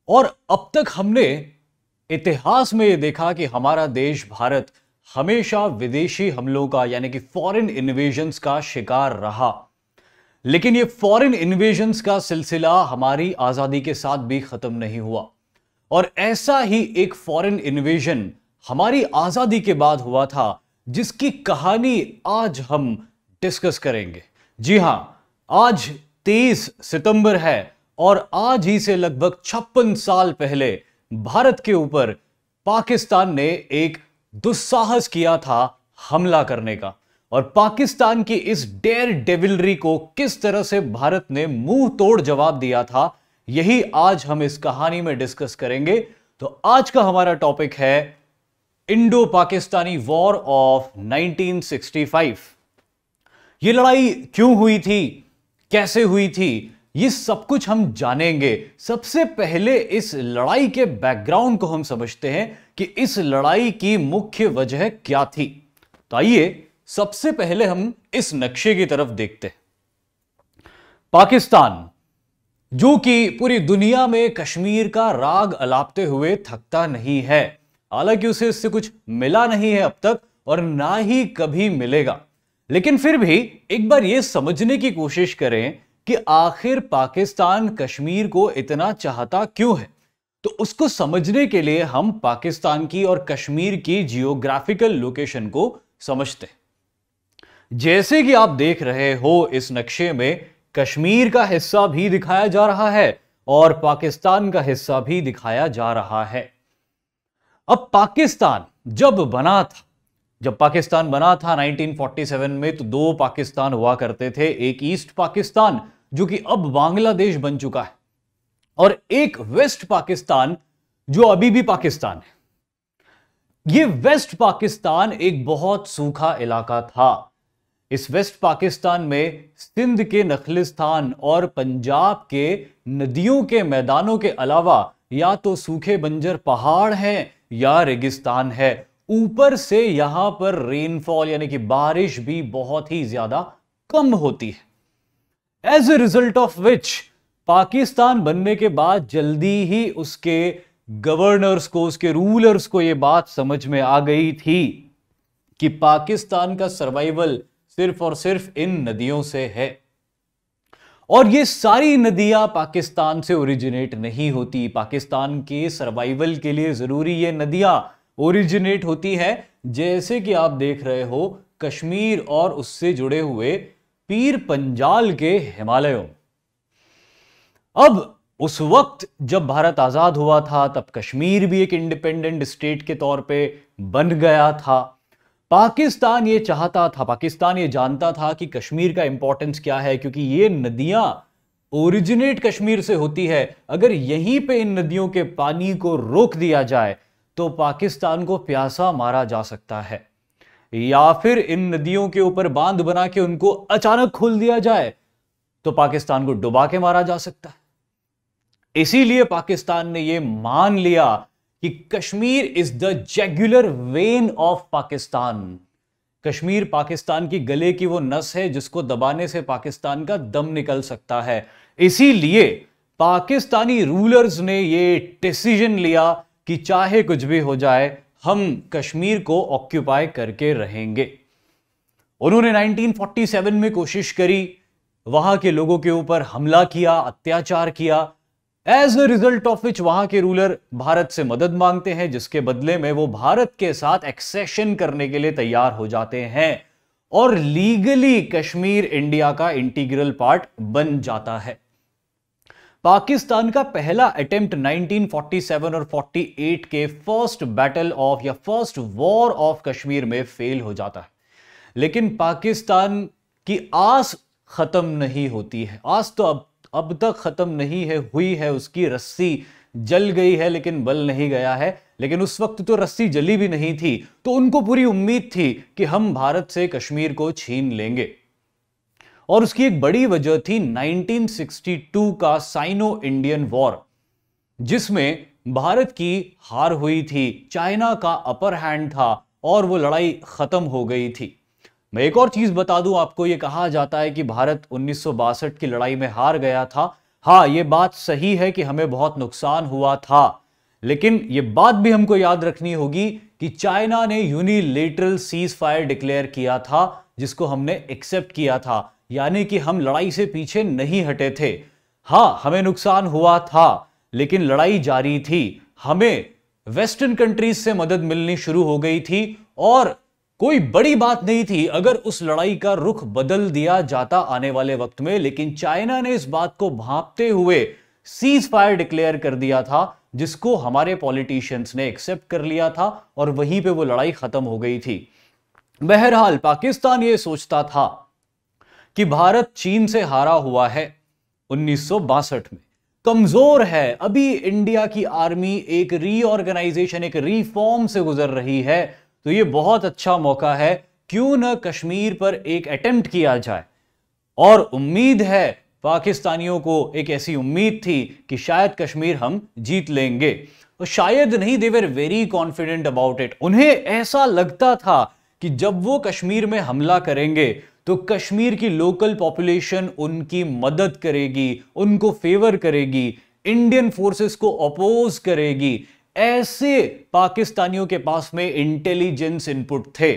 और अब तक हमने इतिहास में यह देखा कि हमारा देश भारत हमेशा विदेशी हमलों का यानी कि फॉरेन इन्वेजन्स का शिकार रहा। लेकिन यह फॉरेन इन्वेजन्स का सिलसिला हमारी आजादी के साथ भी खत्म नहीं हुआ और ऐसा ही एक फॉरेन इन्वेजन हमारी आजादी के बाद हुआ था जिसकी कहानी आज हम डिस्कस करेंगे। जी हां, आज 23 सितंबर है और आज ही से लगभग 56 साल पहले भारत के ऊपर पाकिस्तान ने एक दुस्साहस किया था हमला करने का। और पाकिस्तान की इस डेयर डेविलरी को किस तरह से भारत ने मुंह तोड़ जवाब दिया था, यही आज हम इस कहानी में डिस्कस करेंगे। तो आज का हमारा टॉपिक है इंडो पाकिस्तानी वॉर ऑफ 1965। यह लड़ाई क्यों हुई थी, कैसे हुई थी, ये सब कुछ हम जानेंगे। सबसे पहले इस लड़ाई के बैकग्राउंड को हम समझते हैं कि इस लड़ाई की मुख्य वजह क्या थी। तो आइए सबसे पहले हम इस नक्शे की तरफ देखते हैं। पाकिस्तान, जो कि पूरी दुनिया में कश्मीर का राग अलापते हुए थकता नहीं है, हालांकि उसे इससे कुछ मिला नहीं है अब तक और ना ही कभी मिलेगा, लेकिन फिर भी एक बार यह समझने की कोशिश करें कि आखिर पाकिस्तान कश्मीर को इतना चाहता क्यों है। तो उसको समझने के लिए हम पाकिस्तान की और कश्मीर की जियोग्राफिकल लोकेशन को समझते हैं। जैसे कि आप देख रहे हो इस नक्शे में कश्मीर का हिस्सा भी दिखाया जा रहा है और पाकिस्तान का हिस्सा भी दिखाया जा रहा है। अब पाकिस्तान जब पाकिस्तान बना था 1947 में, तो दो पाकिस्तान हुआ करते थे। एक ईस्ट पाकिस्तान जो कि अब बांग्लादेश बन चुका है और एक वेस्ट पाकिस्तान जो अभी भी पाकिस्तान है। यह वेस्ट पाकिस्तान एक बहुत सूखा इलाका था। इस वेस्ट पाकिस्तान में सिंध के नखलिस्तान और पंजाब के नदियों के मैदानों के अलावा या तो सूखे बंजर पहाड़ हैं या रेगिस्तान है। ऊपर से यहां पर रेनफॉल यानी कि बारिश भी बहुत ही ज्यादा कम होती है। As a result of which Pakistan बनने के बाद जल्दी ही उसके गवर्नर्स को, उसके रूलर्स को यह बात समझ में आ गई थी कि पाकिस्तान का सर्वाइवल सिर्फ और सिर्फ इन नदियों से है। और ये सारी नदियां पाकिस्तान से ओरिजिनेट नहीं होती। पाकिस्तान के सर्वाइवल के लिए जरूरी ये नदियां ओरिजिनेट होती है, जैसे कि आप देख रहे हो कश्मीर और उससे जुड़े हुए पीर पंजाल के हिमालयों। अब उस वक्त जब भारत आजाद हुआ था तब कश्मीर भी एक इंडिपेंडेंट स्टेट के तौर पे बन गया था। पाकिस्तान ये चाहता था, पाकिस्तान ये जानता था कि कश्मीर का इंपॉर्टेंस क्या है, क्योंकि ये नदियां ओरिजिनेट कश्मीर से होती है। अगर यहीं पे इन नदियों के पानी को रोक दिया जाए तो पाकिस्तान को प्यासा मारा जा सकता है, या फिर इन नदियों के ऊपर बांध बना के उनको अचानक खोल दिया जाए तो पाकिस्तान को डुबा के मारा जा सकता है। इसीलिए पाकिस्तान ने यह मान लिया कि Kashmir is the jugular vein of Pakistan. Kashmir Pakistan की गले की वो नस है जिसको दबाने से पाकिस्तान का दम निकल सकता है। इसीलिए पाकिस्तानी रूलर्स ने ये डिसीजन लिया कि चाहे कुछ भी हो जाए हम कश्मीर को ऑक्यूपाई करके रहेंगे। उन्होंने 1947 में कोशिश करी, वहां के लोगों के ऊपर हमला किया, अत्याचार किया। As a result of which वहां के रूलर भारत से मदद मांगते हैं, जिसके बदले में वो भारत के साथ एक्सेशन करने के लिए तैयार हो जाते हैं और लीगली कश्मीर इंडिया का इंटीग्रल पार्ट बन जाता है। पाकिस्तान का पहला अटेम्प्ट 1947 और 48 के फर्स्ट बैटल ऑफ या फर्स्ट वॉर ऑफ कश्मीर में फेल हो जाता है। लेकिन पाकिस्तान की आस खत्म नहीं होती है। आस तो अब तक खत्म नहीं है हुई है, उसकी रस्सी जल गई है लेकिन बल नहीं गया है। लेकिन उस वक्त तो रस्सी जली भी नहीं थी, तो उनको पूरी उम्मीद थी कि हम भारत से कश्मीर को छीन लेंगे। और उसकी एक बड़ी वजह थी 1962 का साइनो इंडियन वॉर, जिसमें भारत की हार हुई थी, चाइना का अपर हैंड था और वो लड़ाई खत्म हो गई थी। मैं एक और चीज बता दूं आपको, यह कहा जाता है कि भारत 1962 की लड़ाई में हार गया था। हाँ, ये बात सही है कि हमें बहुत नुकसान हुआ था, लेकिन ये बात भी हमको याद रखनी होगी कि चाइना ने यूनिलेटरल सीज फायर डिक्लेयर किया था, जिसको हमने एक्सेप्ट किया था, यानी कि हम लड़ाई से पीछे नहीं हटे थे। हाँ, हमें नुकसान हुआ था, लेकिन लड़ाई जारी थी। हमें वेस्टर्न कंट्रीज से मदद मिलनी शुरू हो गई थी और कोई बड़ी बात नहीं थी अगर उस लड़ाई का रुख बदल दिया जाता आने वाले वक्त में, लेकिन चाइना ने इस बात को भांपते हुए सीज फायर डिक्लेयर कर दिया था, जिसको हमारे पॉलिटिशियंस ने एक्सेप्ट कर लिया था और वहीं पे वो लड़ाई खत्म हो गई थी। बहरहाल पाकिस्तान ये सोचता था कि भारत चीन से हारा हुआ है 1962 में, कमजोर है, अभी इंडिया की आर्मी एक रीऑर्गेनाइजेशन, एक रिफॉर्म से गुजर रही है, तो ये बहुत अच्छा मौका है, क्यों न कश्मीर पर एक अटेम्प्ट किया जाए। और उम्मीद है, पाकिस्तानियों को एक ऐसी उम्मीद थी कि शायद कश्मीर हम जीत लेंगे, और शायद नहीं, they were very confident about it. उन्हें ऐसा लगता था कि जब वो कश्मीर में हमला करेंगे तो कश्मीर की लोकल पॉपुलेशन उनकी मदद करेगी, उनको फेवर करेगी, इंडियन फोर्सेस को अपोज करेगी। ऐसे पाकिस्तानियों के पास में इंटेलिजेंस इनपुट थे,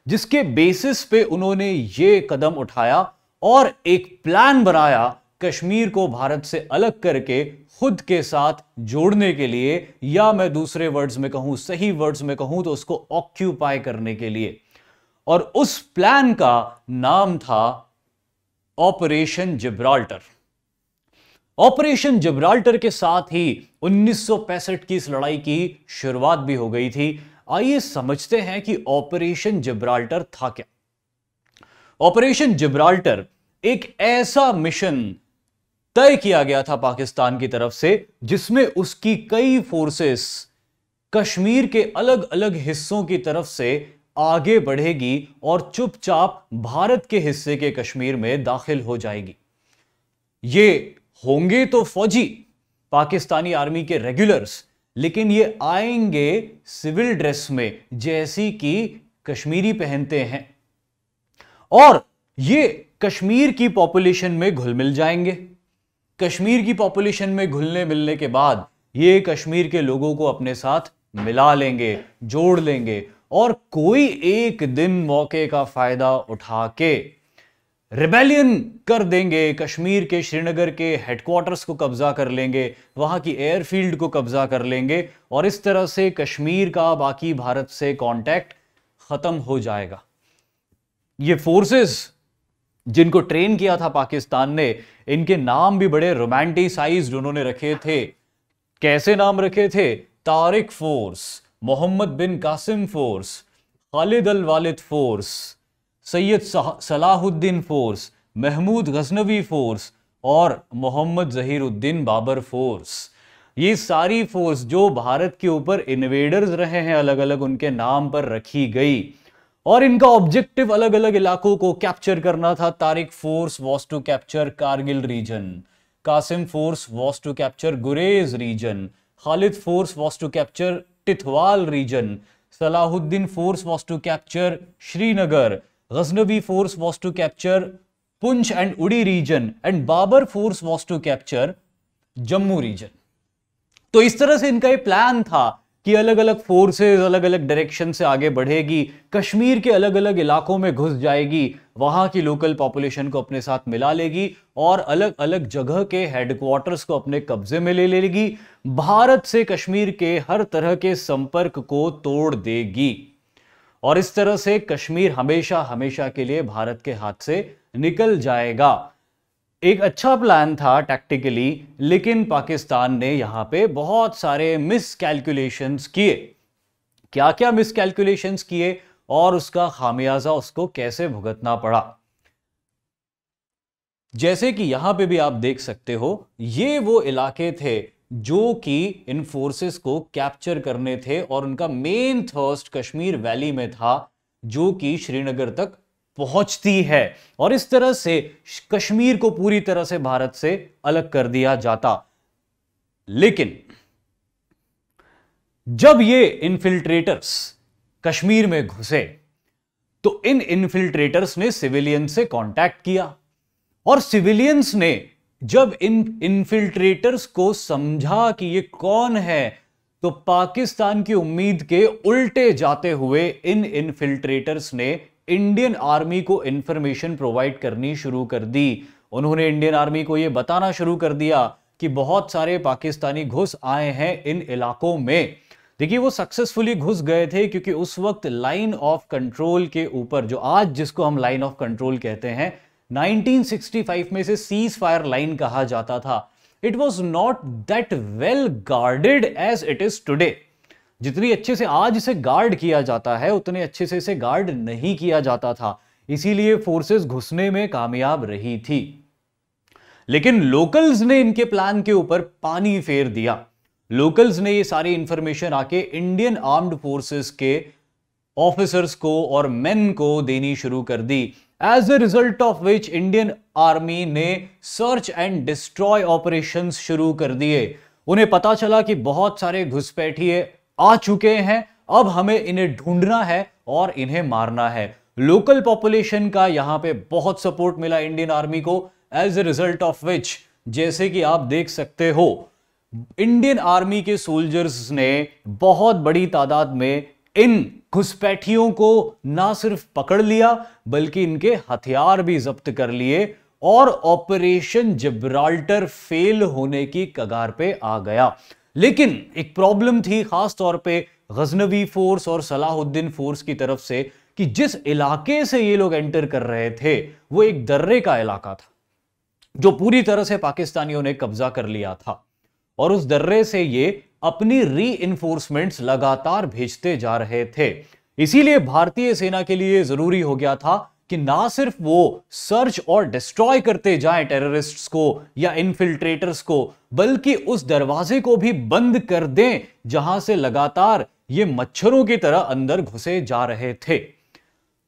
जिसके बेसिस पे उन्होंने ये कदम उठाया और एक प्लान बनाया कश्मीर को भारत से अलग करके खुद के साथ जोड़ने के लिए, या मैं दूसरे वर्ड्स में कहूं, सही वर्ड्स में कहूं तो उसको ऑक्यूपाई करने के लिए। और उस प्लान का नाम था ऑपरेशन जिब्राल्टर। ऑपरेशन जिब्राल्टर के साथ ही 1965 की इस लड़ाई की शुरुआत भी हो गई थी। आइए समझते हैं कि ऑपरेशन जिब्राल्टर था क्या। ऑपरेशन जिब्राल्टर एक ऐसा मिशन तय किया गया था पाकिस्तान की तरफ से, जिसमें उसकी कई फोर्सेस कश्मीर के अलग अलग हिस्सों की तरफ से आगे बढ़ेगी और चुपचाप भारत के हिस्से के कश्मीर में दाखिल हो जाएगी। ये होंगे तो फौजी, पाकिस्तानी आर्मी के रेगुलर्स, लेकिन ये आएंगे सिविल ड्रेस में, जैसी कि कश्मीरी पहनते हैं, और ये कश्मीर की पॉपुलेशन में घुल मिल जाएंगे। कश्मीर की पॉपुलेशन में घुलने मिलने के बाद ये कश्मीर के लोगों को अपने साथ मिला लेंगे, जोड़ लेंगे, और कोई एक दिन मौके का फायदा उठा के रिबेलियन कर देंगे, कश्मीर के श्रीनगर के हेडक्वार्टर्स को कब्जा कर लेंगे, वहां की एयरफील्ड को कब्जा कर लेंगे, और इस तरह से कश्मीर का बाकी भारत से कांटेक्ट खत्म हो जाएगा। ये फोर्सेस जिनको ट्रेन किया था पाकिस्तान ने, इनके नाम भी बड़े रोमांटिसाइज्ड उन्होंने रखे थे। कैसे नाम रखे थे? Tariq force, Mohammed bin Qasim force, Khalid al Walid force, Syed Salahuddin force, Mahmud Ghaznavi force और मोहम्मद जहीरुद्दीन बाबर फोर्स। ये सारी फोर्स जो भारत के ऊपर इन्वेडर्स रहे हैं अलग अलग, उनके नाम पर रखी गई, और इनका ऑब्जेक्टिव अलग अलग इलाकों को कैप्चर करना था। Tariq force was to capture Kargil region, Qasim force was to capture Gurez region, Khalid force was to capture Tithwal region, Salahuddin force was to capture Srinagar, Ghaznavi force was to capture Poonch and Uri region, and Babur force was to capture Jammu region. तो इस तरह से इनका ये plan था कि अलग अलग फोर्सेस अलग अलग डायरेक्शन से आगे बढ़ेगी, कश्मीर के अलग अलग इलाकों में घुस जाएगी, वहां की लोकल पॉपुलेशन को अपने साथ मिला लेगी और अलग अलग जगह के हेडक्वार्टर्स को अपने कब्जे में ले लेगी, भारत से कश्मीर के हर तरह के संपर्क को तोड़ देगी, और इस तरह से कश्मीर हमेशा हमेशा के लिए भारत के हाथ से निकल जाएगा। एक अच्छा प्लान था टैक्टिकली, लेकिन पाकिस्तान ने यहां पे बहुत सारे मिसकैलकुलेशंस किए। क्या क्या मिसकैलकुलेशंस किए और उसका खामियाजा उसको कैसे भुगतना पड़ा, जैसे कि यहां पे भी आप देख सकते हो, ये वो इलाके थे जो कि इन फोर्सेस को कैप्चर करने थे, और उनका मेन थर्स्ट कश्मीर वैली में था, जो कि श्रीनगर तक पहुंचती है, और इस तरह से कश्मीर को पूरी तरह से भारत से अलग कर दिया जाता। लेकिन जब ये इन्फिल्ट्रेटर्स कश्मीर में घुसे तो इन इन्फिल्ट्रेटर्स ने सिविलियंस से कांटेक्ट किया, और सिविलियंस ने जब इन इन्फिल्ट्रेटर्स को समझा कि ये कौन है, तो पाकिस्तान की उम्मीद के उल्टे जाते हुए इन इन्फिल्ट्रेटर्स ने इंडियन आर्मी को इंफॉर्मेशन प्रोवाइड करनी शुरू कर दी। उन्होंने इंडियन आर्मी को यह बताना शुरू कर दिया कि बहुत सारे पाकिस्तानी घुस आए हैं इन इलाकों में। देखिए, वो सक्सेसफुली घुस गए थे क्योंकि उस वक्त लाइन ऑफ कंट्रोल के ऊपर, जो आज जिसको हम लाइन ऑफ कंट्रोल कहते हैं, 1965 में से सीज फायर लाइन कहा जाता था। It was not that well guarded as it is today. जितनी अच्छे से आज इसे गार्ड किया जाता है, उतने अच्छे से इसे गार्ड नहीं किया जाता था, इसीलिए फोर्सेस घुसने में कामयाब रही थी। लेकिन लोकल्स ने इनके प्लान के ऊपर पानी फेर दिया। लोकल्स ने ये सारी इंफॉर्मेशन आके इंडियन आर्म्ड फोर्सेस के ऑफिसर्स को और मेन को देनी शुरू कर दी। As a result of which Indian army ने सर्च एंड डिस्ट्रॉय ऑपरेशंस शुरू कर दिए। उन्हें पता चला कि बहुत सारे घुसपैठिए आ चुके हैं, अब हमें इन्हें ढूंढना है और इन्हें मारना है। लोकल पॉपुलेशन का यहां पे बहुत सपोर्ट मिला इंडियन आर्मी को। As a result of which, जैसे कि आप देख सकते हो, इंडियन आर्मी के सोल्जर्स ने बहुत बड़ी तादाद में इन घुसपैठियों को ना सिर्फ पकड़ लिया, बल्कि इनके हथियार भी जब्त कर लिए और ऑपरेशन जिब्राल्टर फेल होने की कगार पे आ गया। लेकिन एक प्रॉब्लम थी, खास तौर पे गजनवी फोर्स और सलाहुद्दीन फोर्स की तरफ से, कि जिस इलाके से ये लोग एंटर कर रहे थे वो एक दर्रे का इलाका था जो पूरी तरह से पाकिस्तानियों ने कब्जा कर लिया था, और उस दर्रे से ये अपनी रीइंफोर्समेंट्स लगातार भेजते जा रहे थे। इसीलिए भारतीय सेना के लिए जरूरी हो गया था कि ना सिर्फ वो सर्च और डिस्ट्रॉय करते जाएं टेररिस्ट्स को या इन्फिल्ट्रेटर्स को, बल्कि उस दरवाजे को भी बंद कर दें जहां से लगातार ये मच्छरों की तरह अंदर घुसे जा रहे थे।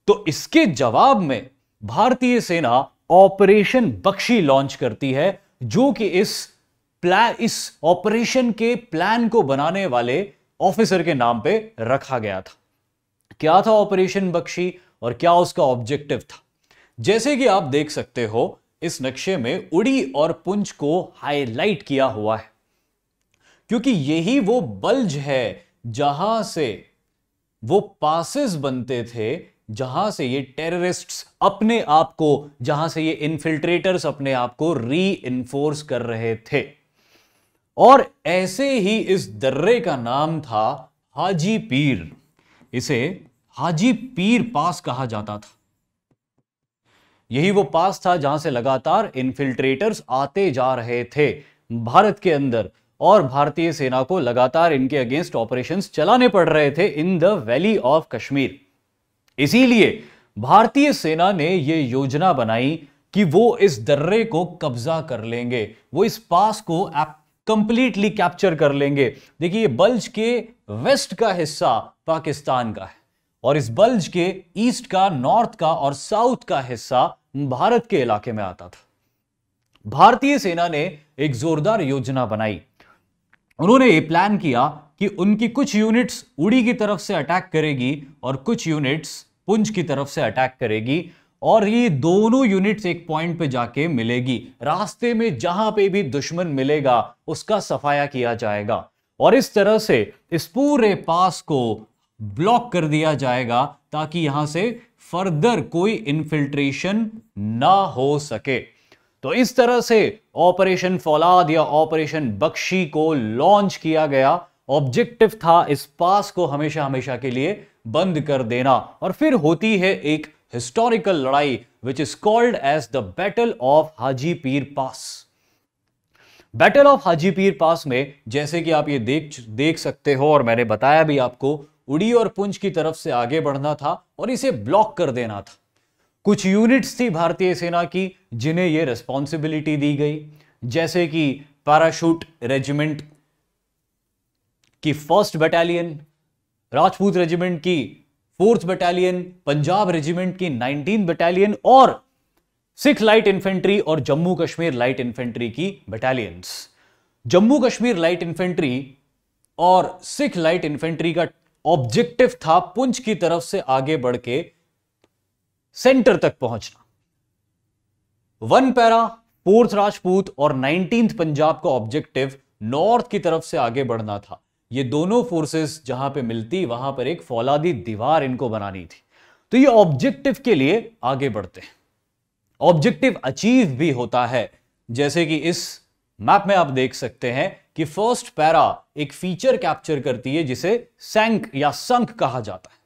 तो इसके जवाब में भारतीय सेना ऑपरेशन बख्शी लॉन्च करती है, जो कि इस ऑपरेशन के प्लान को बनाने वाले ऑफिसर के नाम पे रखा गया था। क्या था ऑपरेशन बख्शी और क्या उसका ऑब्जेक्टिव था? जैसे कि आप देख सकते हो, इस नक्शे में उड़ी और पुंछ को हाईलाइट किया हुआ है, क्योंकि यही वो बल्ज है जहां से वो पासेस बनते थे, जहां से ये टेररिस्ट्स अपने आप को, जहां से ये इन्फिल्ट्रेटर्स अपने आप को रीइंफोर्स कर रहे थे। और ऐसे ही इस दर्रे का नाम था हाजी पीर। इसे हाजी पीर पास कहा जाता था। यही वो पास था जहां से लगातार इन्फिल्ट्रेटर्स आते जा रहे थे भारत के अंदर, और भारतीय सेना को लगातार इनके अगेंस्ट ऑपरेशंस चलाने पड़ रहे थे in the valley of Kashmir. इसीलिए भारतीय सेना ने यह योजना बनाई कि वो इस दर्रे को कब्जा कर लेंगे, वो इस पास को कंप्लीटली कैप्चर कर लेंगे। देखिए, बल्ज के वेस्ट का हिस्सा पाकिस्तान का है और इस बल्ज के ईस्ट का, नॉर्थ का और साउथ का हिस्सा भारत के इलाके में आता था। भारतीय सेना ने एक जोरदार योजना बनाई। उन्होंने ये प्लान किया कि उनकी कुछ यूनिट्स उड़ी की तरफ से अटैक करेगी और कुछ यूनिट्स पुंछ की तरफ से अटैक करेगी, और ये दोनों यूनिट्स एक पॉइंट पे जाके मिलेगी। रास्ते में जहां पे भी दुश्मन मिलेगा उसका सफाया किया जाएगा, और इस तरह से इस पूरे पास को ब्लॉक कर दिया जाएगा ताकि यहां से फर्दर कोई इन्फिल्ट्रेशन ना हो सके। तो इस तरह से ऑपरेशन फौलाद या ऑपरेशन बख्शी को लॉन्च किया गया। ऑब्जेक्टिव था इस पास को हमेशा हमेशा के लिए बंद कर देना। और फिर होती है एक हिस्टोरिकल लड़ाई which is called as the battle of Haji Pir pass. Battle of Haji Pir पास में जैसे कि आप ये देख सकते हो, और मैंने बताया भी आपको, उड़ी और पुंछ की तरफ से आगे बढ़ना था और इसे ब्लॉक कर देना था। कुछ यूनिट्स थी भारतीय सेना की जिन्हें यह रिस्पॉन्सिबिलिटी दी गई, जैसे कि पैराशूट रेजिमेंट की 1st बटालियन, राजपूत रेजिमेंट की 4th बटालियन, पंजाब रेजिमेंट की 19th बटालियन और सिख लाइट इन्फेंट्री और जम्मू कश्मीर लाइट इन्फेंट्री की battalions. Jammu Kashmir light infantry और सिख लाइट इन्फेंट्री का ऑब्जेक्टिव था पुंछ की तरफ से आगे बढ़ के सेंटर तक पहुंचना। 1 पैरा फोर्थ राजपूत और 19th पंजाब का ऑब्जेक्टिव नॉर्थ की तरफ से आगे बढ़ना था। ये दोनों फोर्सेस जहां पे मिलती वहां पर एक फौलादी दीवार इनको बनानी थी। तो ये ऑब्जेक्टिव के लिए आगे बढ़ते हैं, ऑब्जेक्टिव अचीव भी होता है। जैसे कि इस मैप में आप देख सकते हैं कि फर्स्ट पैरा एक फीचर कैप्चर करती है जिसे सैंक या संक कहा जाता है।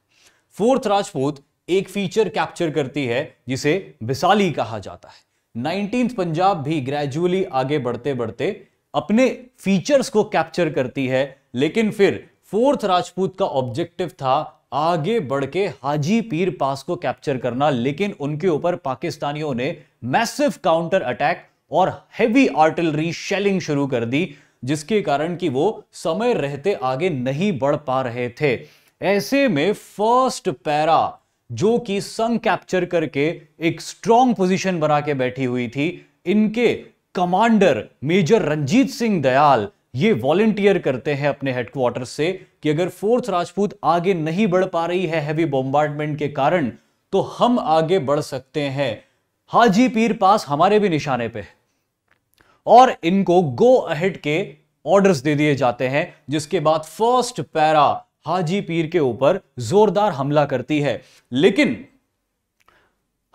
फोर्थ राजपूत एक फीचर कैप्चर करती है जिसे बिसाली कहा जाता है। 19th पंजाब भी ग्रेजुअली आगे बढ़ते बढ़ते अपने फीचर्स को कैप्चर करती है, लेकिन फिर फोर्थ राजपूत का ऑब्जेक्टिव था आगे बढ़ के हाजी पीर पास को कैप्चर करना, लेकिन उनके ऊपर पाकिस्तानियों ने मैसिव काउंटर अटैक और हेवी आर्टिलरी शेलिंग शुरू कर दी, जिसके कारण कि वो समय रहते आगे नहीं बढ़ पा रहे थे। ऐसे में फर्स्ट पैरा जो कि संग कैप्चर करके एक स्ट्रॉन्ग पोजीशन बना के बैठी हुई थी, इनके कमांडर मेजर रंजीत सिंह दयाल ये वॉलंटियर करते हैं अपने हेडक्वार्टर से कि अगर फोर्थ राजपूत आगे नहीं बढ़ पा रही है हैवी बॉम्बार्डमेंट के कारण, तो हम आगे बढ़ सकते हैं। हाजी पीर पास हमारे भी निशाने पे, और इनको गो अहेड के ऑर्डर्स दे दिए जाते हैं, जिसके बाद फर्स्ट पैरा हाजी पीर के ऊपर जोरदार हमला करती है। लेकिन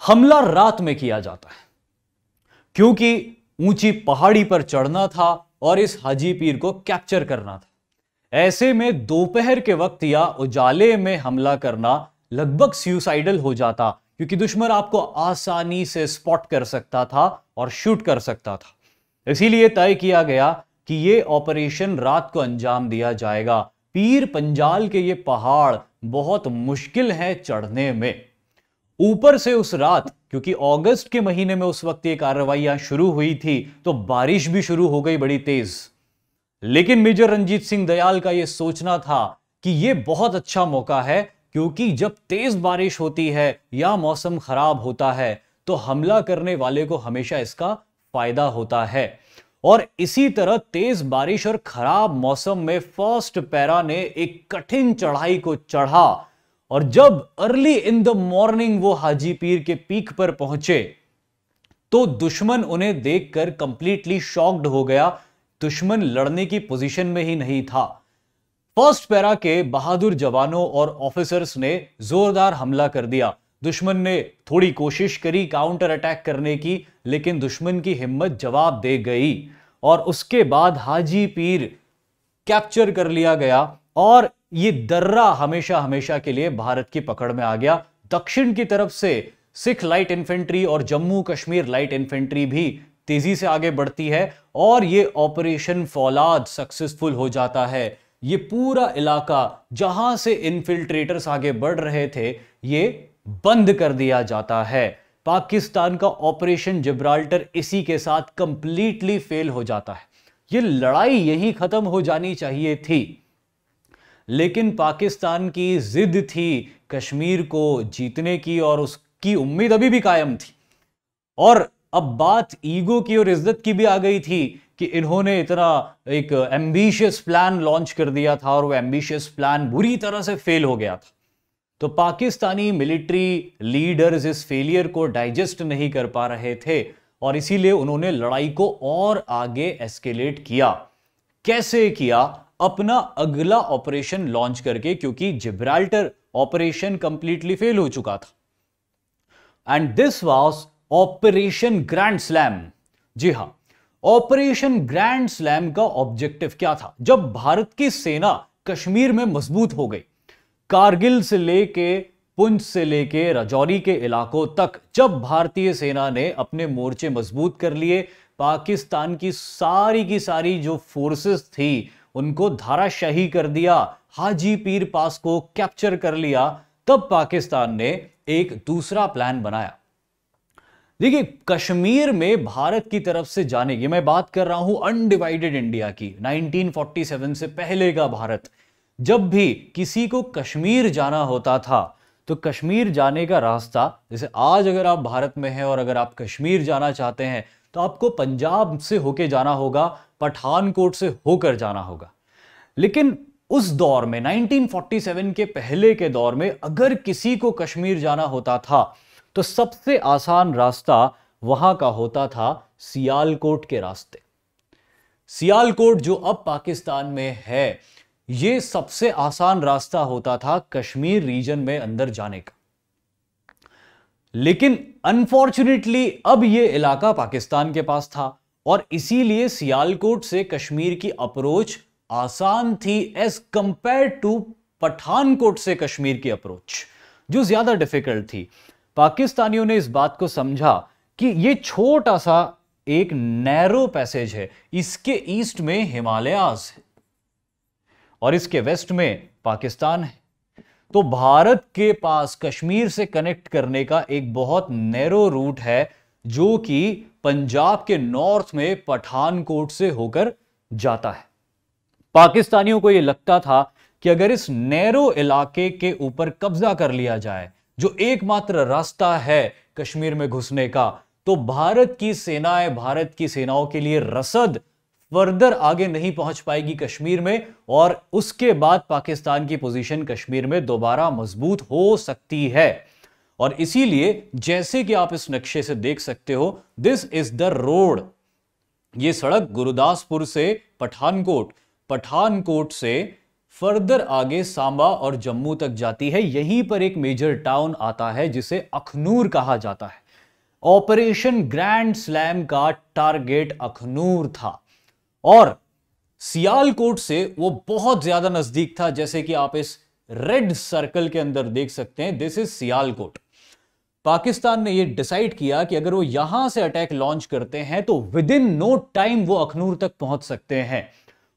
हमला रात में किया जाता है क्योंकि ऊंची पहाड़ी पर चढ़ना था और इस हाजी पीर को कैप्चर करना था। ऐसे में दोपहर के वक्त या उजाले में हमला करना लगभग सुसाइडल हो जाता, क्योंकि दुश्मन आपको आसानी से स्पॉट कर सकता था और शूट कर सकता था। इसीलिए तय किया गया कि यह ऑपरेशन रात को अंजाम दिया जाएगा। पीर पंजाल के ये पहाड़ बहुत मुश्किल है चढ़ने में। ऊपर से उस रात, क्योंकि अगस्त के महीने में उस वक्त ये कार्रवाइयां शुरू हुई थी, तो बारिश भी शुरू हो गई बड़ी तेज। लेकिन मेजर रंजीत सिंह दयाल का यह सोचना था कि यह बहुत अच्छा मौका है, क्योंकि जब तेज बारिश होती है या मौसम खराब होता है तो हमला करने वाले को हमेशा इसका फायदा होता है। और इसी तरह तेज बारिश और खराब मौसम में फर्स्ट पैरा ने एक कठिन चढ़ाई को चढ़ा, और जब अर्ली इन द मॉर्निंग वो हाजी पीर के पीक पर पहुंचे तो दुश्मन उन्हें देखकर कंप्लीटली शॉक्ड हो गया। दुश्मन लड़ने की पोजीशन में ही नहीं था। फर्स्ट पैरा के बहादुर जवानों और ऑफिसर्स ने जोरदार हमला कर दिया। दुश्मन ने थोड़ी कोशिश करी काउंटर अटैक करने की, लेकिन दुश्मन की हिम्मत जवाब दे गई और उसके बाद हाजी पीर कैप्चर कर लिया गया और ये दर्रा हमेशा हमेशा के लिए भारत की पकड़ में आ गया। दक्षिण की तरफ से सिख लाइट इन्फेंट्री और जम्मू कश्मीर लाइट इन्फेंट्री भी तेजी से आगे बढ़ती है और ये ऑपरेशन फौलाद सक्सेसफुल हो जाता है। ये पूरा इलाका जहां से इन्फिल्ट्रेटर्स आगे बढ़ रहे थे ये बंद कर दिया जाता है। पाकिस्तान का ऑपरेशन जिब्राल्टर इसी के साथ कंप्लीटली फेल हो जाता है। ये लड़ाई यहीं खत्म हो जानी चाहिए थी, लेकिन पाकिस्तान की जिद थी कश्मीर को जीतने की और उसकी उम्मीद अभी भी कायम थी। और अब बात ईगो की और इज्जत की भी आ गई थी कि इन्होंने इतना एक एम्बिशियस प्लान लॉन्च कर दिया था और वो एम्बिशियस प्लान बुरी तरह से फेल हो गया था। तो पाकिस्तानी मिलिट्री लीडर्स इस फेलियर को डाइजेस्ट नहीं कर पा रहे थे और इसीलिए उन्होंने लड़ाई को और आगे एस्केलेट किया। कैसे किया? अपना अगला ऑपरेशन लॉन्च करके, क्योंकि जिब्राल्टर ऑपरेशन कंप्लीटली फेल हो चुका था। And this was operation grand slam. जी हां, ऑपरेशन ग्रैंड स्लैम का ऑब्जेक्टिव क्या था? जब भारत की सेना कश्मीर में मजबूत हो गई, कारगिल से लेके पुंछ से लेके राजौरी के इलाकों तक जब भारतीय सेना ने अपने मोर्चे मजबूत कर लिए, पाकिस्तान की सारी जो फोर्सेस थी उनको धाराशाही कर दिया, हाजी पीर पास को कैप्चर कर लिया, तब पाकिस्तान ने एक दूसरा प्लान बनाया। देखिए, कश्मीर में भारत की तरफ से जाने की, मैं बात कर रहा हूं अनडिवाइडेड इंडिया की, 1947 से पहले का भारत। जब भी किसी को कश्मीर जाना होता था तो कश्मीर जाने का रास्ता, जैसे आज अगर आप भारत में हैं और अगर आप कश्मीर जाना चाहते हैं तो आपको पंजाब से होके जाना होगा, पठानकोट से होकर जाना होगा। लेकिन उस दौर में 1947 के पहले के दौर में अगर किसी को कश्मीर जाना होता था तो सबसे आसान रास्ता वहां का होता था सियालकोट के रास्ते। सियालकोट जो अब पाकिस्तान में है, यह सबसे आसान रास्ता होता था कश्मीर रीजन में अंदर जाने का। लेकिन अनफॉर्चुनेटली अब यह इलाका पाकिस्तान के पास था और इसीलिए सियालकोट से कश्मीर की अप्रोच आसान थी एज कंपेयर टू पठानकोट से कश्मीर की अप्रोच, जो ज्यादा डिफिकल्ट थी। पाकिस्तानियों ने इस बात को समझा कि यह छोटा सा एक नैरो पैसेज है, इसके ईस्ट में हिमालयाज है और इसके वेस्ट में पाकिस्तान है, तो भारत के पास कश्मीर से कनेक्ट करने का एक बहुत नैरो रूट है जो कि पंजाब के नॉर्थ में पठानकोट से होकर जाता है। पाकिस्तानियों को यह लगता था कि अगर इस नैरो इलाके के ऊपर कब्जा कर लिया जाए, जो एकमात्र रास्ता है कश्मीर में घुसने का, तो भारत की सेनाएं, भारत की सेनाओं के लिए रसद फर्दर आगे नहीं पहुंच पाएगी कश्मीर में और उसके बाद पाकिस्तान की पोजीशन कश्मीर में दोबारा मजबूत हो सकती है। और इसीलिए जैसे कि आप इस नक्शे से देख सकते हो, दिस इज द रोड। यह सड़क गुरुदासपुर से पठानकोट, पठानकोट से फर्दर आगे सांबा और जम्मू तक जाती है। यहीं पर एक मेजर टाउन आता है जिसे अखनूर कहा जाता है। ऑपरेशन ग्रैंड स्लैम का टारगेट अखनूर था और सियालकोट से वो बहुत ज्यादा नजदीक था, जैसे कि आप इस रेड सर्कल के अंदर देख सकते हैं, दिस इज सियालकोट। पाकिस्तान ने यह डिसाइड किया कि अगर वो यहां से अटैक लॉन्च करते हैं तो विद इन नो टाइम वो अखनूर तक पहुंच सकते हैं।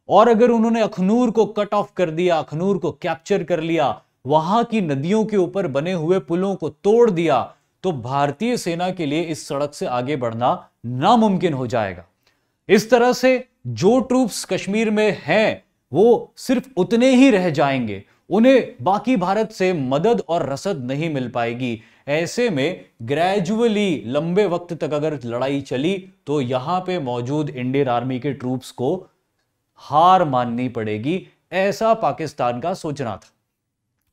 और अगर उन्होंने अखनूर को कट ऑफ कर दिया, अखनूर को कैप्चर कर लिया, वहां की नदियों के ऊपर बने हुए पुलों को तोड़ दिया, तो भारतीय सेना के लिए इस सड़क से आगे बढ़ना नामुमकिन हो जाएगा। इस तरह से जो ट्रूप्स कश्मीर में हैं वो सिर्फ उतने ही रह जाएंगे, उन्हें बाकी भारत से मदद और रसद नहीं मिल पाएगी। ऐसे में ग्रेजुअली लंबे वक्त तक अगर लड़ाई चली तो यहां पे मौजूद इंडियन आर्मी के ट्रूप्स को हार माननी पड़ेगी, ऐसा पाकिस्तान का सोचना था।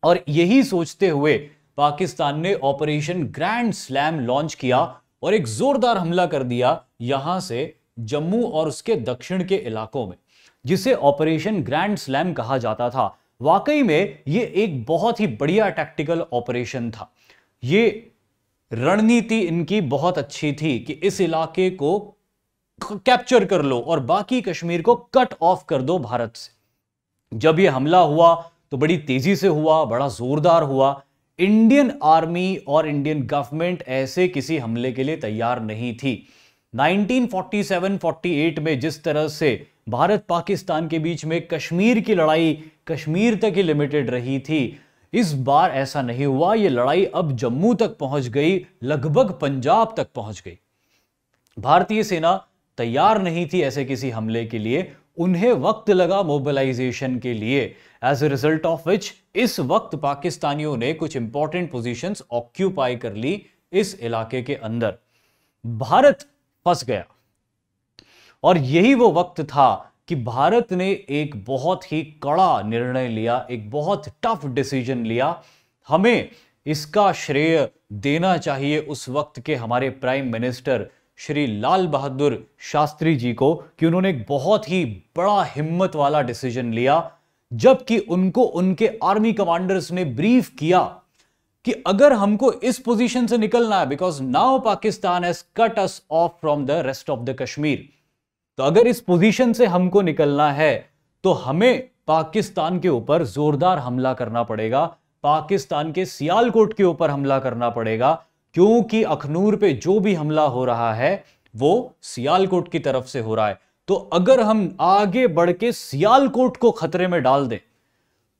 और यही सोचते हुए पाकिस्तान ने ऑपरेशन ग्रैंड स्लैम लॉन्च किया और एक जोरदार हमला कर दिया यहां से जम्मू और उसके दक्षिण के इलाकों में, जिसे ऑपरेशन ग्रैंड स्लैम कहा जाता था। वाकई में यह एक बहुत ही बढ़िया टैक्टिकल ऑपरेशन था। यह रणनीति इनकी बहुत अच्छी थी कि इस इलाके को कैप्चर कर लो और बाकी कश्मीर को कट ऑफ कर दो भारत से। जब यह हमला हुआ तो बड़ी तेजी से हुआ, बड़ा जोरदार हुआ। इंडियन आर्मी और इंडियन गवर्नमेंट ऐसे किसी हमले के लिए तैयार नहीं थी। 1947-48 में जिस तरह से भारत पाकिस्तान के बीच में कश्मीर की लड़ाई कश्मीर तक ही लिमिटेड रही थी, इस बार ऐसा नहीं हुआ। यह लड़ाई अब जम्मू तक पहुंच गई, लगभग पंजाब तक पहुंच गई। भारतीय सेना तैयार नहीं थी ऐसे किसी हमले के लिए, उन्हें वक्त लगा मोबिलाइजेशन के लिए। As a result of which इस वक्त पाकिस्तानियों ने कुछ इंपॉर्टेंट पोजीशंस ऑक्यूपाई कर ली इस इलाके के अंदर। भारत फंस गया और यही वो वक्त था कि भारत ने एक बहुत ही कड़ा निर्णय लिया, एक बहुत टफ डिसीजन लिया। हमें इसका श्रेय देना चाहिए उस वक्त के हमारे प्राइम मिनिस्टर श्री लाल बहादुर शास्त्री जी को कि उन्होंने एक बहुत ही बड़ा हिम्मत वाला डिसीजन लिया, जबकि उनको उनके आर्मी कमांडर्स ने ब्रीफ किया कि अगर हमको इस पोजीशन से निकलना है, because now Pakistan has cut us of from the rest of the Kashmir, तो अगर इस पोजीशन से हमको निकलना है तो हमें पाकिस्तान के ऊपर जोरदार हमला करना पड़ेगा, पाकिस्तान के सियालकोट के ऊपर हमला करना पड़ेगा, क्योंकि अखनूर पे जो भी हमला हो रहा है वो सियालकोट की तरफ से हो रहा है। तो अगर हम आगे बढ़ के सियालकोट को खतरे में डाल दें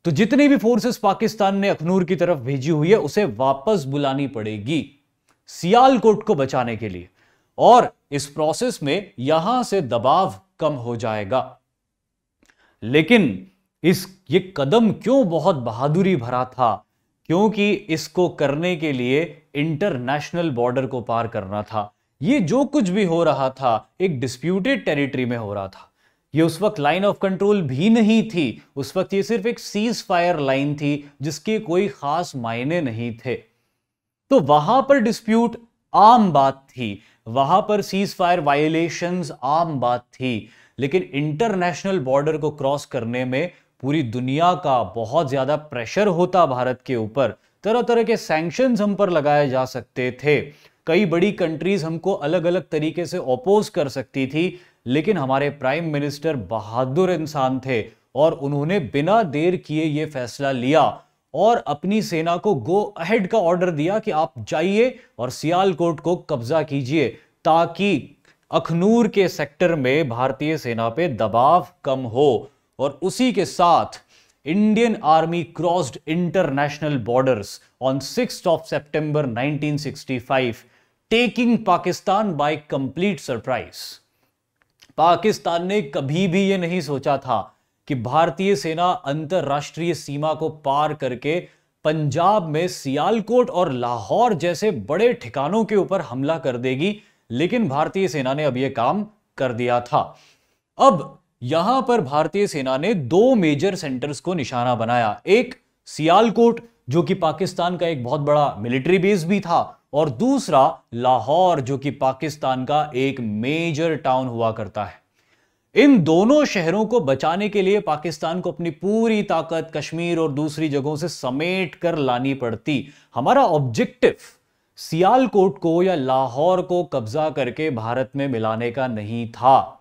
तो जितनी भी फोर्सेस पाकिस्तान ने अखनूर की तरफ भेजी हुई है उसे वापस बुलानी पड़ेगी सियालकोट को बचाने के लिए, और इस प्रोसेस में यहां से दबाव कम हो जाएगा। लेकिन ये कदम क्यों बहुत बहादुरी भरा था? क्योंकि इसको करने के लिए इंटरनेशनल बॉर्डर को पार करना था। ये जो कुछ भी हो रहा था एक डिस्प्यूटेड टेरिटरी में हो रहा था। ये उस वक्त लाइन ऑफ कंट्रोल भी नहीं थी, उस वक्त ये सिर्फ एक सीज फायर लाइन थी जिसके कोई खास मायने नहीं थे। तो वहां पर डिस्प्यूट आम बात थी, वहां पर सीज फायर वायलेशंस आम बात थी, लेकिन इंटरनेशनल बॉर्डर को क्रॉस करने में पूरी दुनिया का बहुत ज्यादा प्रेशर होता भारत के ऊपर। तरह तरह के सैंक्शंस हम पर लगाए जा सकते थे, कई बड़ी कंट्रीज हमको अलग अलग तरीके से ओपोज कर सकती थी, लेकिन हमारे प्राइम मिनिस्टर बहादुर इंसान थे और उन्होंने बिना देर किए यह फैसला लिया और अपनी सेना को गो अहेड का ऑर्डर दिया कि आप जाइए और सियालकोट को कब्जा कीजिए, ताकि अखनूर के सेक्टर में भारतीय सेना पे दबाव कम हो। और उसी के साथ Indian army crossed international borders on 6th of September 1965, taking Pakistan by complete surprise. Pakistan ने कभी भी यह नहीं सोचा था कि भारतीय सेना अंतरराष्ट्रीय सीमा को पार करके पंजाब में सियालकोट और लाहौर जैसे बड़े ठिकानों के ऊपर हमला कर देगी, लेकिन भारतीय सेना ने अब यह काम कर दिया था। अब यहां पर भारतीय सेना ने दो मेजर सेंटर्स को निशाना बनाया, एक सियालकोट जो कि पाकिस्तान का एक बहुत बड़ा मिलिट्री बेस भी था, और दूसरा लाहौर जो कि पाकिस्तान का एक मेजर टाउन हुआ करता है। इन दोनों शहरों को बचाने के लिए पाकिस्तान को अपनी पूरी ताकत कश्मीर और दूसरी जगहों से समेट कर लानी पड़ती। हमारा ऑब्जेक्टिव सियालकोट को या लाहौर को कब्जा करके भारत में मिलाने का नहीं था।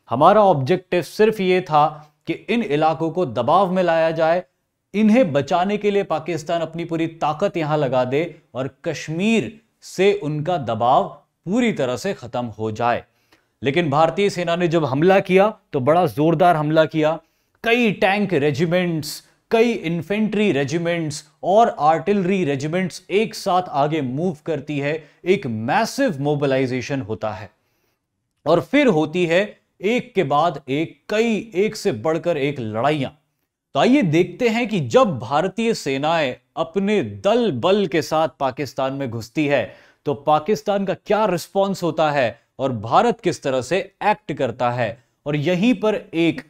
हमारा ऑब्जेक्टिव सिर्फ यह था कि इन इलाकों को दबाव में लाया जाए, इन्हें बचाने के लिए पाकिस्तान अपनी पूरी ताकत यहां लगा दे और कश्मीर से उनका दबाव पूरी तरह से खत्म हो जाए। लेकिन भारतीय सेना ने जब हमला किया तो बड़ा जोरदार हमला किया। कई टैंक रेजिमेंट्स, कई इन्फेंट्री रेजिमेंट्स और आर्टिलरी रेजिमेंट्स एक साथ आगे मूव करती है, एक मैसिव मोबिलाइजेशन होता है और फिर होती है एक के बाद एक, कई एक से बढ़कर एक लड़ाइयां। तो आइए देखते हैं कि जब भारतीय सेनाएं अपने दल बल के साथ पाकिस्तान में घुसती है तो पाकिस्तान का क्या रिस्पॉन्स होता है और भारत किस तरह से एक्ट करता है। और यहीं पर एक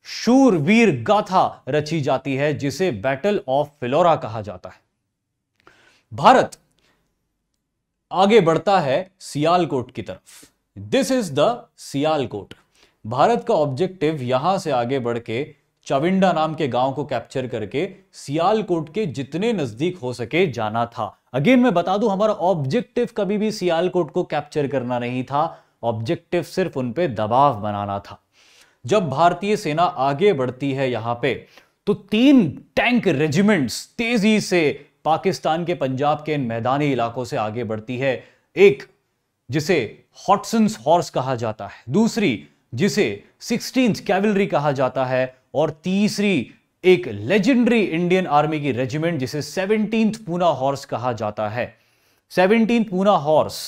शूरवीर गाथा रची जाती है जिसे बैटल ऑफ फिलौरा कहा जाता है। भारत आगे बढ़ता है सियालकोट की तरफ। This is the Sialkot. Bharat का ऑब्जेक्टिव यहां से आगे बढ़ के चविंडा नाम के गांव को कैप्चर करके सियालकोट के जितने नजदीक हो सके जाना था। अगेन मैं बता दूं, हमारा ऑब्जेक्टिव कभी भी सियालकोट को कैप्चर करना नहीं था, ऑब्जेक्टिव सिर्फ उन पे दबाव बनाना था। जब भारतीय सेना आगे बढ़ती है यहां पे तो 3 टैंक रेजिमेंट्स तेजी से पाकिस्तान के पंजाब के इन मैदानी इलाकों से आगे बढ़ती है। एक जिसे हॉटसन्स हॉर्स कहा जाता है, दूसरी जिसे 16th कैवलरी कहा जाता है और तीसरी एक लेजेंडरी इंडियन आर्मी की रेजिमेंट जिसे 17th पूना हॉर्स कहा जाता है। 17th पूना हॉर्स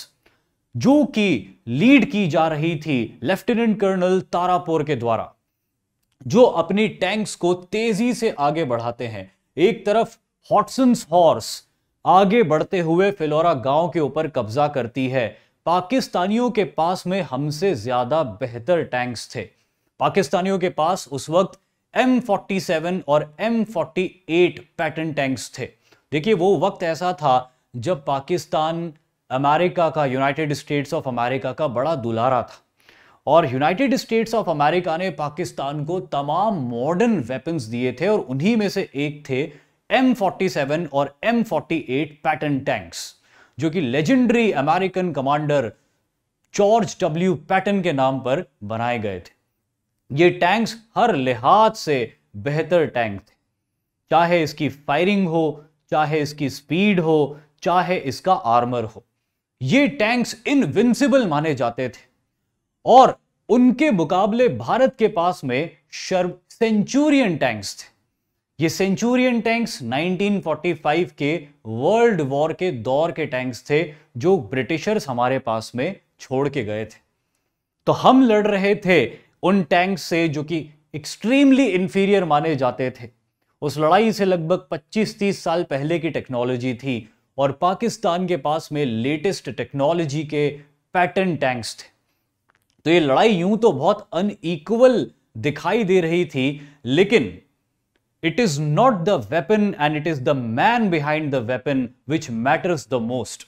जो कि लीड की जा रही थी लेफ्टिनेंट कर्नल तारापुर के द्वारा, जो अपनी टैंक्स को तेजी से आगे बढ़ाते हैं। एक तरफ हॉटसन्स हॉर्स आगे बढ़ते हुए फिलौरा गांव के ऊपर कब्जा करती है। पाकिस्तानियों के पास में हमसे ज्यादा बेहतर टैंक्स थे। पाकिस्तानियों के पास उस वक्त M47 और M48 पैटर्न टैंक्स थे। देखिए वो वक्त ऐसा था जब पाकिस्तान अमेरिका का, यूनाइटेड स्टेट्स ऑफ अमेरिका का बड़ा दुलारा था और यूनाइटेड स्टेट्स ऑफ अमेरिका ने पाकिस्तान को तमाम मॉडर्न वेपन्स दिए थे और उन्हीं में से एक थे M47 और M48 पैटर्न टैंक्स, जो कि legendary American commander George W Patton के नाम पर बनाए गए थे। ये टैंक्स हर लिहाज से बेहतर टैंक थे, चाहे इसकी फायरिंग हो, चाहे इसकी स्पीड हो, चाहे इसका आर्मर हो। ये टैंक्स इनविंसिबल माने जाते थे और उनके मुकाबले भारत के पास में सेंचुरियन टैंक्स थे। ये सेंचुरियन टैंक्स 1945 के वर्ल्ड वॉर के दौर के टैंक्स थे जो ब्रिटिशर्स हमारे पास में छोड़ के गए थे। तो हम लड़ रहे थे उन टैंक्स से जो कि एक्सट्रीमली इंफीरियर माने जाते थे। उस लड़ाई से लगभग 25-30 साल पहले की टेक्नोलॉजी थी और पाकिस्तान के पास में लेटेस्ट टेक्नोलॉजी के पैटर्न टैंक्स थे। तो ये लड़ाई यूं तो बहुत अनइक्वल दिखाई दे रही थी, लेकिन it is not the weapon and it is the man behind the weapon which matters the most.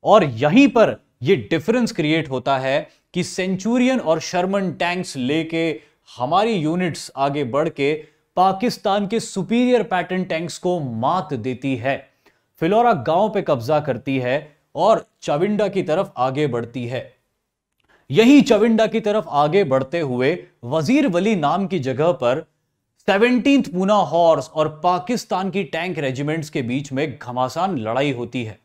और यहीं पर ये डिफरेंस क्रिएट होता है कि सेंचुरियन और शर्मन टैंक्स लेके हमारी यूनिट्स आगे बढ़ के पाकिस्तान के सुपीरियर पैटर्न टैंक्स को मात देती है, फिलौरा गांव पे कब्जा करती है और चविंडा की तरफ आगे बढ़ती है। यही चविंडा की तरफ आगे बढ़ते हुए वजीर वली नाम की जगह पर 17th पूना हॉर्स और पाकिस्तान की टैंक रेजिमेंट्स के बीच में घमासान लड़ाई होती है।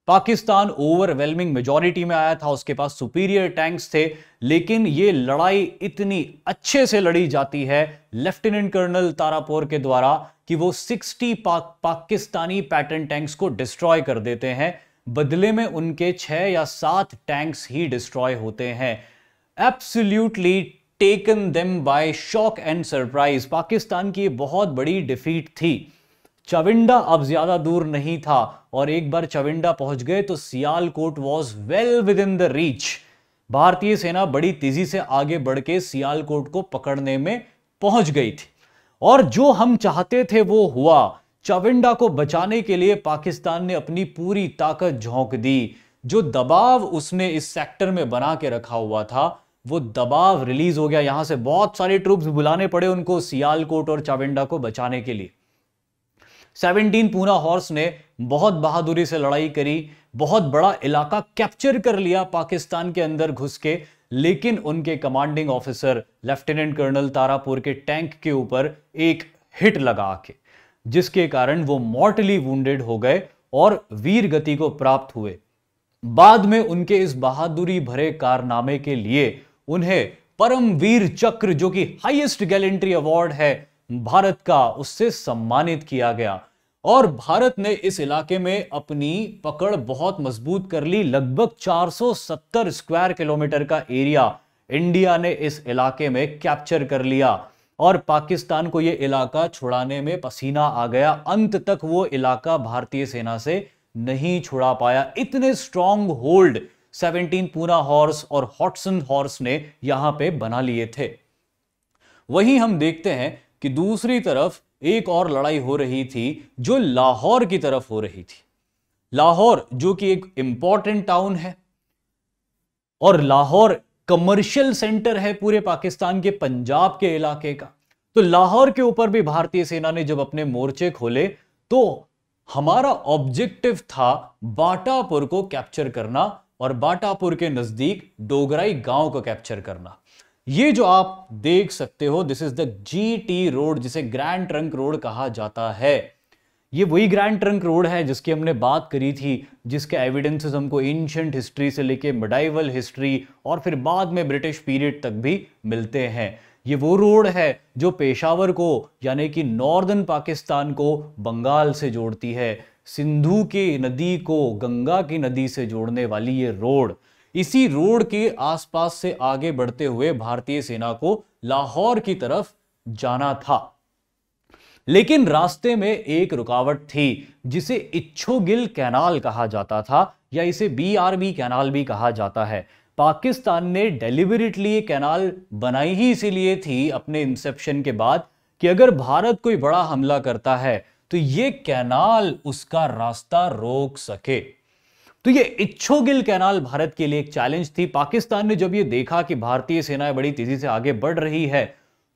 पाकिस्तान ओवरवेलमिंग मेजॉरिटी में आया था, उसके पास सुपीरियर टैंक्स थे, लेकिन यह लड़ाई इतनी अच्छे से लड़ी जाती है लेफ्टिनेंट कर्नल तारापोर के द्वारा कि वो 60 पाकिस्तानी पैटर्न टैंक्स को डिस्ट्रॉय कर देते हैं। बदले में उनके 6 या 7 टैंक्स ही डिस्ट्रॉय होते हैं। Absolutely taken them by shock and surprise. Pakistan की बहुत बड़ी डिफीट थी। चविंडा अब ज्यादा दूर नहीं था और एक बार चविंडा पहुंच गए तो Sialkot was well with in the reach. भारतीय सेना बड़ी तेजी से आगे बढ़ के सियालकोट को पकड़ने में पहुंच गई थी और जो हम चाहते थे वो हुआ। चविंडा को बचाने के लिए पाकिस्तान ने अपनी पूरी ताकत झोंक दी। जो दबाव उसने इस सेक्टर में बना के रखा हुआ था वो दबाव रिलीज हो गया। यहां से बहुत सारे ट्रूप्स बुलाने पड़े उनको सियालकोट और चविंडा को बचाने के लिए। 17 पूना हॉर्स ने बहुत बहादुरी से लड़ाई करी, बहुत बड़ा इलाका कैप्चर कर लिया पाकिस्तान के अंदर घुस के, लेकिन उनके commanding officer lieutenant colonel Tarapore के टैंक के ऊपर एक हिट लगा के, जिसके कारण वो मॉर्टली वुंडेड हो गए और वीर गति को प्राप्त हुए। बाद में उनके इस बहादुरी भरे कारनामे के लिए उन्हें परमवीर चक्र, जो कि हाईएस्ट गैलेंट्री अवार्ड है भारत का, उससे सम्मानित किया गया। और भारत ने इस इलाके में अपनी पकड़ बहुत मजबूत कर ली। लगभग 470 स्क्वायर किलोमीटर का एरिया इंडिया ने इस इलाके में कैप्चर कर लिया और पाकिस्तान को यह इलाका छुड़ाने में पसीना आ गया। अंत तक वो इलाका भारतीय सेना से नहीं छुड़ा पाया। इतने स्ट्रॉन्ग होल्ड 17 पूना हॉर्स और हॉटसन हॉर्स ने यहां पे बना लिए थे। वहीं हम देखते हैं कि दूसरी तरफ एक और लड़ाई हो रही थी जो लाहौर की तरफ हो रही थी। लाहौर जो कि एक इंपॉर्टेंट टाउन है और लाहौर कमर्शियल सेंटर है पूरे पाकिस्तान के पंजाब के इलाके का। तो लाहौर के ऊपर भी भारतीय सेना ने जब अपने मोर्चे खोले तो हमारा ऑब्जेक्टिव था बाटापुर को कैप्चर करना और बाटापुर के नजदीक डोगराई गांव को कैप्चर करना। ये जो आप देख सकते हो, this is the GT road, जिसे ग्रैंड ट्रंक रोड कहा जाता है। ये वही ग्रैंड ट्रंक रोड है जिसकी हमने बात करी थी, जिसके एविडेंसेस हमको एंशिएंट हिस्ट्री से लेके मिडाइवल हिस्ट्री और फिर बाद में ब्रिटिश पीरियड तक भी मिलते हैं। ये वो रोड है जो पेशावर को यानी कि नॉर्दर्न पाकिस्तान को बंगाल से जोड़ती है, सिंधु की नदी को गंगा की नदी से जोड़ने वाली ये रोड। इसी रोड के आसपास से आगे बढ़ते हुए भारतीय सेना को लाहौर की तरफ जाना था, लेकिन रास्ते में एक रुकावट थी जिसे इच्छोगिल कैनाल कहा जाता था या इसे BRB कैनाल भी कहा जाता है। पाकिस्तान ने डेलिबरेटली ये कैनाल बनाई ही इसीलिए थी अपने इंसेप्शन के बाद कि अगर भारत कोई बड़ा हमला करता है तो ये कैनाल उसका रास्ता रोक सके। तो ये इच्छोगिल कैनाल भारत के लिए एक चैलेंज थी। पाकिस्तान ने जब ये देखा कि भारतीय सेना बड़ी तेजी से आगे बढ़ रही है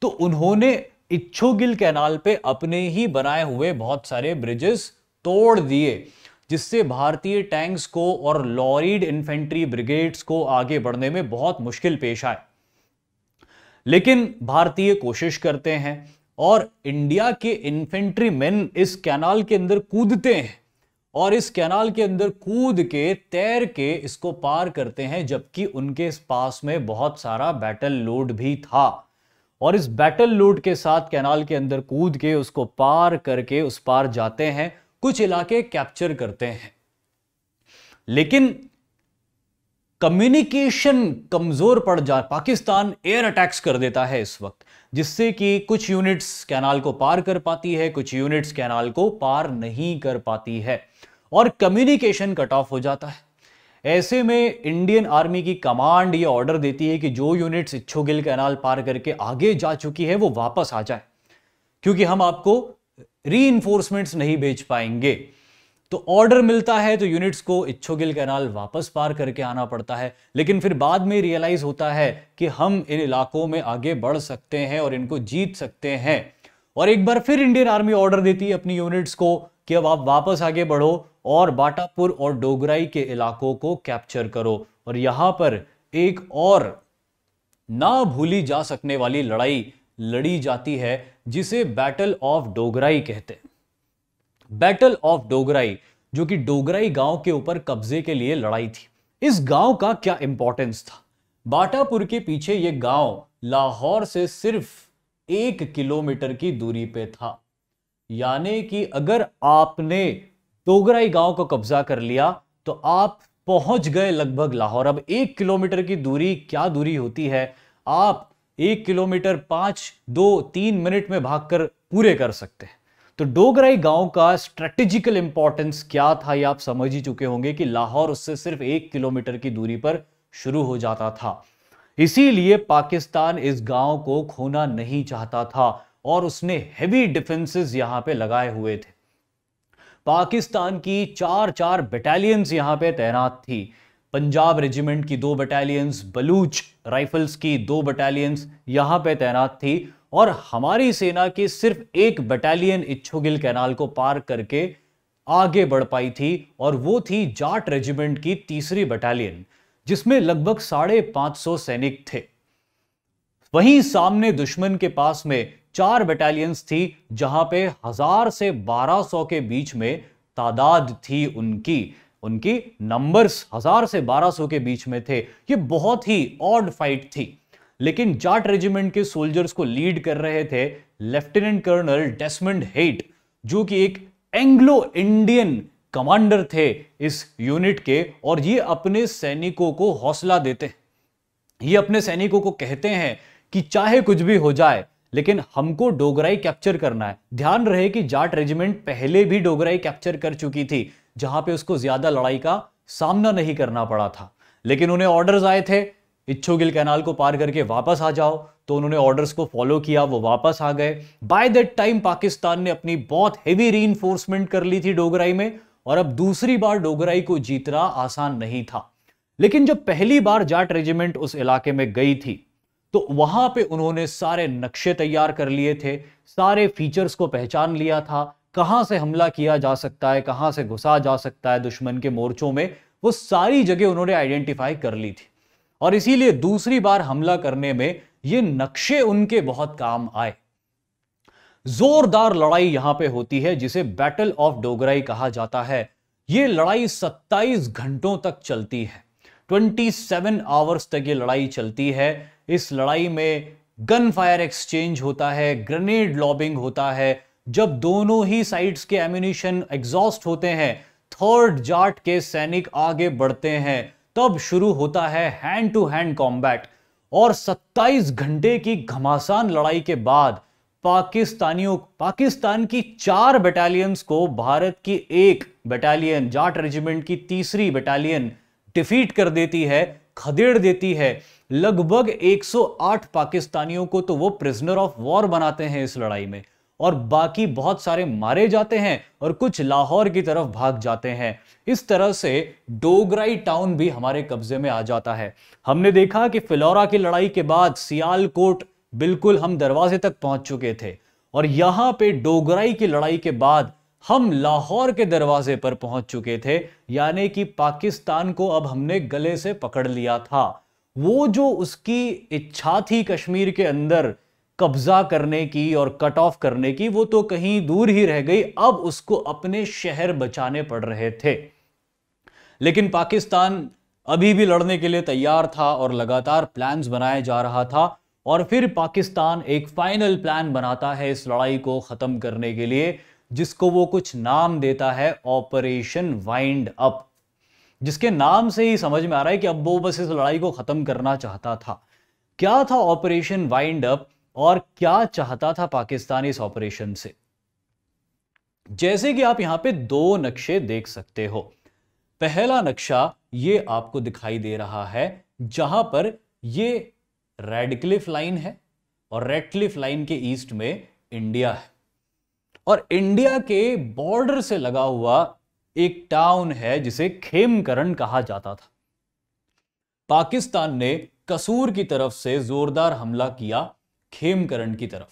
तो उन्होंने इच्छोगिल कैनाल पे अपने ही बनाए हुए बहुत सारे ब्रिजेस तोड़ दिए, जिससे भारतीय टैंक्स को और लॉरीड इन्फेंट्री ब्रिगेड्स को आगे बढ़ने में बहुत मुश्किल पेश आए। लेकिन भारतीय कोशिश करते हैं और इंडिया के इन्फेंट्री मैन इस कैनाल के अंदर कूदते हैं और इस कैनाल के अंदर कूद के तैर के इसको पार करते हैं, जबकि उनके पास में बहुत सारा बैटल लोड भी था और इस बैटल लोड के साथ कैनाल के अंदर कूद के उसको पार करके उस पार जाते हैं, कुछ इलाके कैप्चर करते हैं। लेकिन कम्युनिकेशन कमजोर पड़ पाकिस्तान एयर अटैक्स कर देता है इस वक्त, जिससे कि कुछ यूनिट्स कैनाल को पार कर पाती है, कुछ यूनिट्स कैनाल को पार नहीं कर पाती है और कम्युनिकेशन कट ऑफ हो जाता है। ऐसे में इंडियन आर्मी की कमांड ये ऑर्डर देती है कि जो यूनिट्स इच्छोगिल कैनाल पार करके आगे जा चुकी है वो वापस आ जाए, क्योंकि हम आपको रीइंफोर्समेंट्स नहीं भेज पाएंगे। तो ऑर्डर मिलता है तो यूनिट्स को इच्छोगिल कैनाल वापस पार करके आना पड़ता है, लेकिन फिर बाद में रियलाइज होता है कि हम इन इलाकों में आगे बढ़ सकते हैं और इनको जीत सकते हैं। और एक बार फिर इंडियन आर्मी ऑर्डर देती है अपनी यूनिट्स को कि अब आप वापस आगे बढ़ो और बाटापुर और डोगराई के इलाकों को कैप्चर करो। और यहां पर एक और ना भूली जा सकने वाली लड़ाई लड़ी जाती है जिसे बैटल ऑफ डोगराई कहते हैं। बैटल ऑफ डोगराई, जो कि डोगराई गांव के ऊपर कब्जे के लिए लड़ाई थी। इस गांव का क्या इंपॉर्टेंस था? बाटापुर के पीछे यह गांव लाहौर से सिर्फ 1 किलोमीटर की दूरी पे था, यानी कि अगर आपने डोगराई गांव को कब्जा कर लिया तो आप पहुंच गए लगभग लाहौर। अब 1 किलोमीटर की दूरी क्या दूरी होती है? आप 1 किलोमीटर 5-2-3 मिनट में भागकर पूरे कर सकते हैं। तो डोगराई गांव का स्ट्रेटेजिकल इंपॉर्टेंस क्या था, ये आप समझ ही चुके होंगे कि लाहौर उससे सिर्फ 1 किलोमीटर की दूरी पर शुरू हो जाता था। इसीलिए पाकिस्तान इस गांव को खोना नहीं चाहता था और उसने हेवी डिफेंसेस यहां पे लगाए हुए थे। पाकिस्तान की 4 बटालियंस यहां पे तैनात थी। पंजाब रेजिमेंट की 2 बटालियंस, बलूच राइफल्स की 2 बटालियंस यहां पे तैनात थी और हमारी सेना की सिर्फ 1 बटालियन इच्छोगिल कैनाल को पार करके आगे बढ़ पाई थी और वो थी जाट रेजिमेंट की 3री बटालियन, जिसमें लगभग 550 सैनिक थे। वहीं सामने दुश्मन के पास में 4 बटालियंस थी जहां पे 1000 से 1200 के बीच में तादाद थी उनकी नंबर्स 1000 से 1200 के बीच में थे। ये बहुत ही ऑड फाइट थी, लेकिन जाट रेजिमेंट के सोल्जर्स को लीड कर रहे थे लेफ्टिनेंट कर्नल डेसमंड हेट, जो कि एक एंग्लो इंडियन कमांडर थे इस यूनिट के। और ये अपने सैनिकों को हौसला देते हैं, ये अपने सैनिकों को कहते हैं कि चाहे कुछ भी हो जाए लेकिन हमको डोगराई कैप्चर करना है। ध्यान रहे कि जाट रेजिमेंट पहले भी डोगराई कैप्चर कर चुकी थी, जहां पे उसको ज्यादा लड़ाई का सामना नहीं करना पड़ा था, लेकिन उन्हें ऑर्डर्स आए थे इच्छोगिल कैनाल को पार करके वापस आ जाओ, तो उन्होंने ऑर्डर्स को फॉलो किया, वो वापस आ गए। बाय दैट टाइम पाकिस्तान ने अपनी बहुत हेवी रीइंफोर्समेंट कर ली थी डोगराई में और अब दूसरी बार डोगराई को जीतना आसान नहीं था। लेकिन जब पहली बार जाट रेजिमेंट उस इलाके में गई थी तो वहां पे उन्होंने सारे नक्शे तैयार कर लिए थे, सारे फीचर्स को पहचान लिया था, कहां से हमला किया जा सकता है, कहां से घुसा जा सकता है दुश्मन के मोर्चों में, वो सारी जगह उन्होंने आइडेंटिफाई कर ली थी। और इसीलिए दूसरी बार हमला करने में ये नक्शे उनके बहुत काम आए। जोरदार लड़ाई यहां पे होती है जिसे बैटल ऑफ डोगराई कहा जाता है। यह लड़ाई 27 घंटों तक चलती है, 27 आवर्स तक ये लड़ाई चलती है। इस लड़ाई में गन फायर एक्सचेंज होता है, ग्रेनेड लॉबिंग होता है। जब दोनों ही साइड्स के एम्यूनिशन एग्जॉस्ट होते हैं, थर्ड जाट के सैनिक आगे बढ़ते हैं, तब शुरू होता है हैंड टू हैंड कॉम्बैट। और 27 घंटे की घमासान लड़ाई के बाद पाकिस्तान की 4 बटालियंस को भारत की 1 बटालियन, जाट रेजिमेंट की 3री बटालियन डिफीट कर देती है, खदेड़ देती है। लगभग 108 पाकिस्तानियों को तो वो प्रिजनर ऑफ वॉर बनाते हैं इस लड़ाई में, और बाकी बहुत सारे मारे जाते हैं और कुछ लाहौर की तरफ भाग जाते हैं। इस तरह से डोगराई टाउन भी हमारे कब्जे में आ जाता है। हमने देखा कि फिलौरा की लड़ाई के बाद सियालकोट बिल्कुल हम दरवाजे तक पहुंच चुके थे, और यहां पे डोगराई की लड़ाई के बाद हम लाहौर के दरवाजे पर पहुंच चुके थे, यानी कि पाकिस्तान को अब हमने गले से पकड़ लिया था। वो जो उसकी इच्छा थी कश्मीर के अंदर कब्जा करने की और कट ऑफ करने की, वो तो कहीं दूर ही रह गई। अब उसको अपने शहर बचाने पड़ रहे थे। लेकिन पाकिस्तान अभी भी लड़ने के लिए तैयार था और लगातार प्लान्स बनाया जा रहा था। और फिर पाकिस्तान एक फाइनल प्लान बनाता है इस लड़ाई को खत्म करने के लिए, जिसको वो कुछ नाम देता है ऑपरेशन वाइंड अप, जिसके नाम से ही समझ में आ रहा है कि अब वो बस इस लड़ाई को खत्म करना चाहता था। क्या था ऑपरेशन वाइंड अप और क्या चाहता था पाकिस्तान इस ऑपरेशन से? जैसे कि आप यहां पे 2 नक्शे देख सकते हो। पहला नक्शा ये आपको दिखाई दे रहा है, जहां पर ये रेडक्लिफ लाइन है और रेडक्लिफ लाइन के ईस्ट में इंडिया है, और इंडिया के बॉर्डर से लगा हुआ एक टाउन है जिसे खेमकरण कहा जाता था। पाकिस्तान ने कसूर की तरफ से जोरदार हमला किया खेमकरण की तरफ।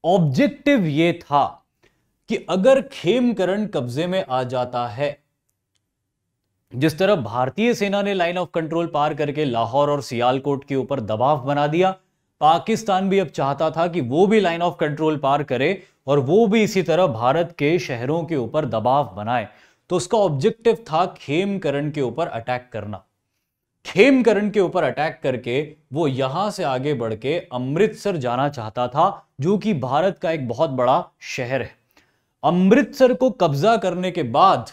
ऑब्जेक्टिव यह था कि अगर खेमकरण कब्जे में आ जाता है, जिस तरह भारतीय सेना ने लाइन ऑफ कंट्रोल पार करके लाहौर और सियालकोट के ऊपर दबाव बना दिया, पाकिस्तान भी अब चाहता था कि वो भी लाइन ऑफ कंट्रोल पार करे और वो भी इसी तरह भारत के शहरों के ऊपर दबाव बनाए। तो उसका ऑब्जेक्टिव था खेमकरण के ऊपर अटैक करना। खेमकरण के ऊपर अटैक करके वो यहां से आगे बढ़ के अमृतसर जाना चाहता था, जो कि भारत का एक बहुत बड़ा शहर है। अमृतसर को कब्जा करने के बाद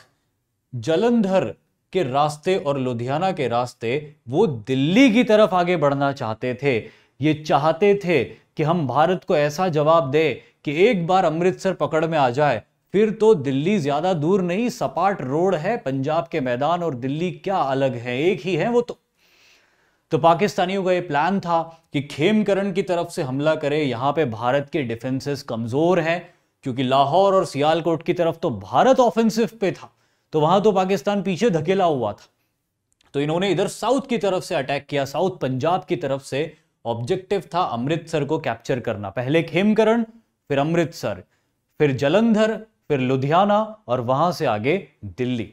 जालंधर के रास्ते और लुधियाना के रास्ते वो दिल्ली की तरफ आगे बढ़ना चाहते थे। ये चाहते थे कि हम भारत को ऐसा जवाब दे कि एक बार अमृतसर पकड़ में आ जाए फिर तो दिल्ली ज्यादा दूर नहीं, सपाट रोड है, पंजाब के मैदान और दिल्ली क्या अलग है, एक ही है वो तो पाकिस्तानियों का यह प्लान था कि खेमकरण की तरफ से हमला करे। यहां पे भारत के डिफेंसेस कमजोर हैं, क्योंकि लाहौर और सियालकोट की तरफ तो भारत ऑफेंसिव पे था, तो वहां तो पाकिस्तान पीछे धकेला हुआ था। तो इन्होंने इधर साउथ की तरफ से अटैक किया, साउथ पंजाब की तरफ से। ऑब्जेक्टिव था अमृतसर को कैप्चर करना, पहले खेमकरण, फिर अमृतसर, फिर जालंधर, फिर लुधियाना और वहां से आगे दिल्ली।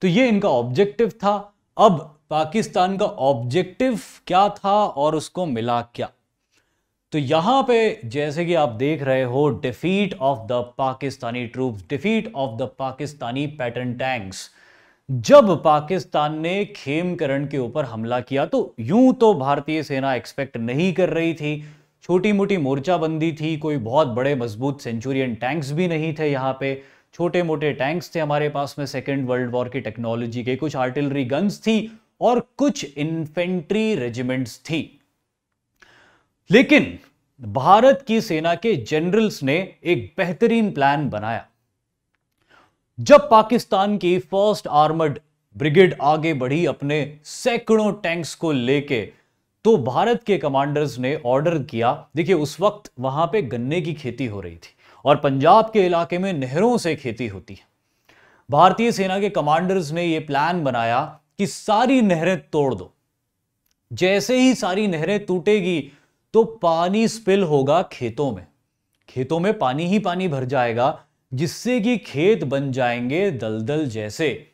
तो ये इनका ऑब्जेक्टिव था। अब पाकिस्तान का ऑब्जेक्टिव क्या था और उसको मिला क्या? तो यहां पे जैसे कि आप देख रहे हो, defeat of the Pakistani troops, defeat of the Pakistani pattern tanks. जब पाकिस्तान ने खेमकरण के ऊपर हमला किया तो यूं तो भारतीय सेना एक्सपेक्ट नहीं कर रही थी, छोटी मोटी मोर्चाबंदी थी, कोई बहुत बड़े मजबूत सेंचुरियन टैंक्स भी नहीं थे। यहां पे छोटे मोटे टैंक्स थे हमारे पास में, सेकेंड वर्ल्ड वॉर की टेक्नोलॉजी के, कुछ आर्टिलरी गन्स थी और कुछ इन्फेंट्री रेजिमेंट्स थी। लेकिन भारत की सेना के जनरल्स ने एक बेहतरीन प्लान बनाया। जब पाकिस्तान की फर्स्ट आर्मर्ड ब्रिगेड आगे बढ़ी अपने सैकड़ों टैंक्स को लेके, तो भारत के कमांडर्स ने ऑर्डर किया। देखिए, उस वक्त वहां पे गन्ने की खेती हो रही थी और पंजाब के इलाके में नहरों से खेती होती है। भारतीय सेना के कमांडर्स ने यह प्लान बनाया कि सारी नहरें तोड़ दो। जैसे ही सारी नहरें टूटेगी तो पानी स्पिल होगा खेतों में, खेतों में पानी ही पानी भर जाएगा, जिससे कि खेत बन जाएंगे दलदल जैसे,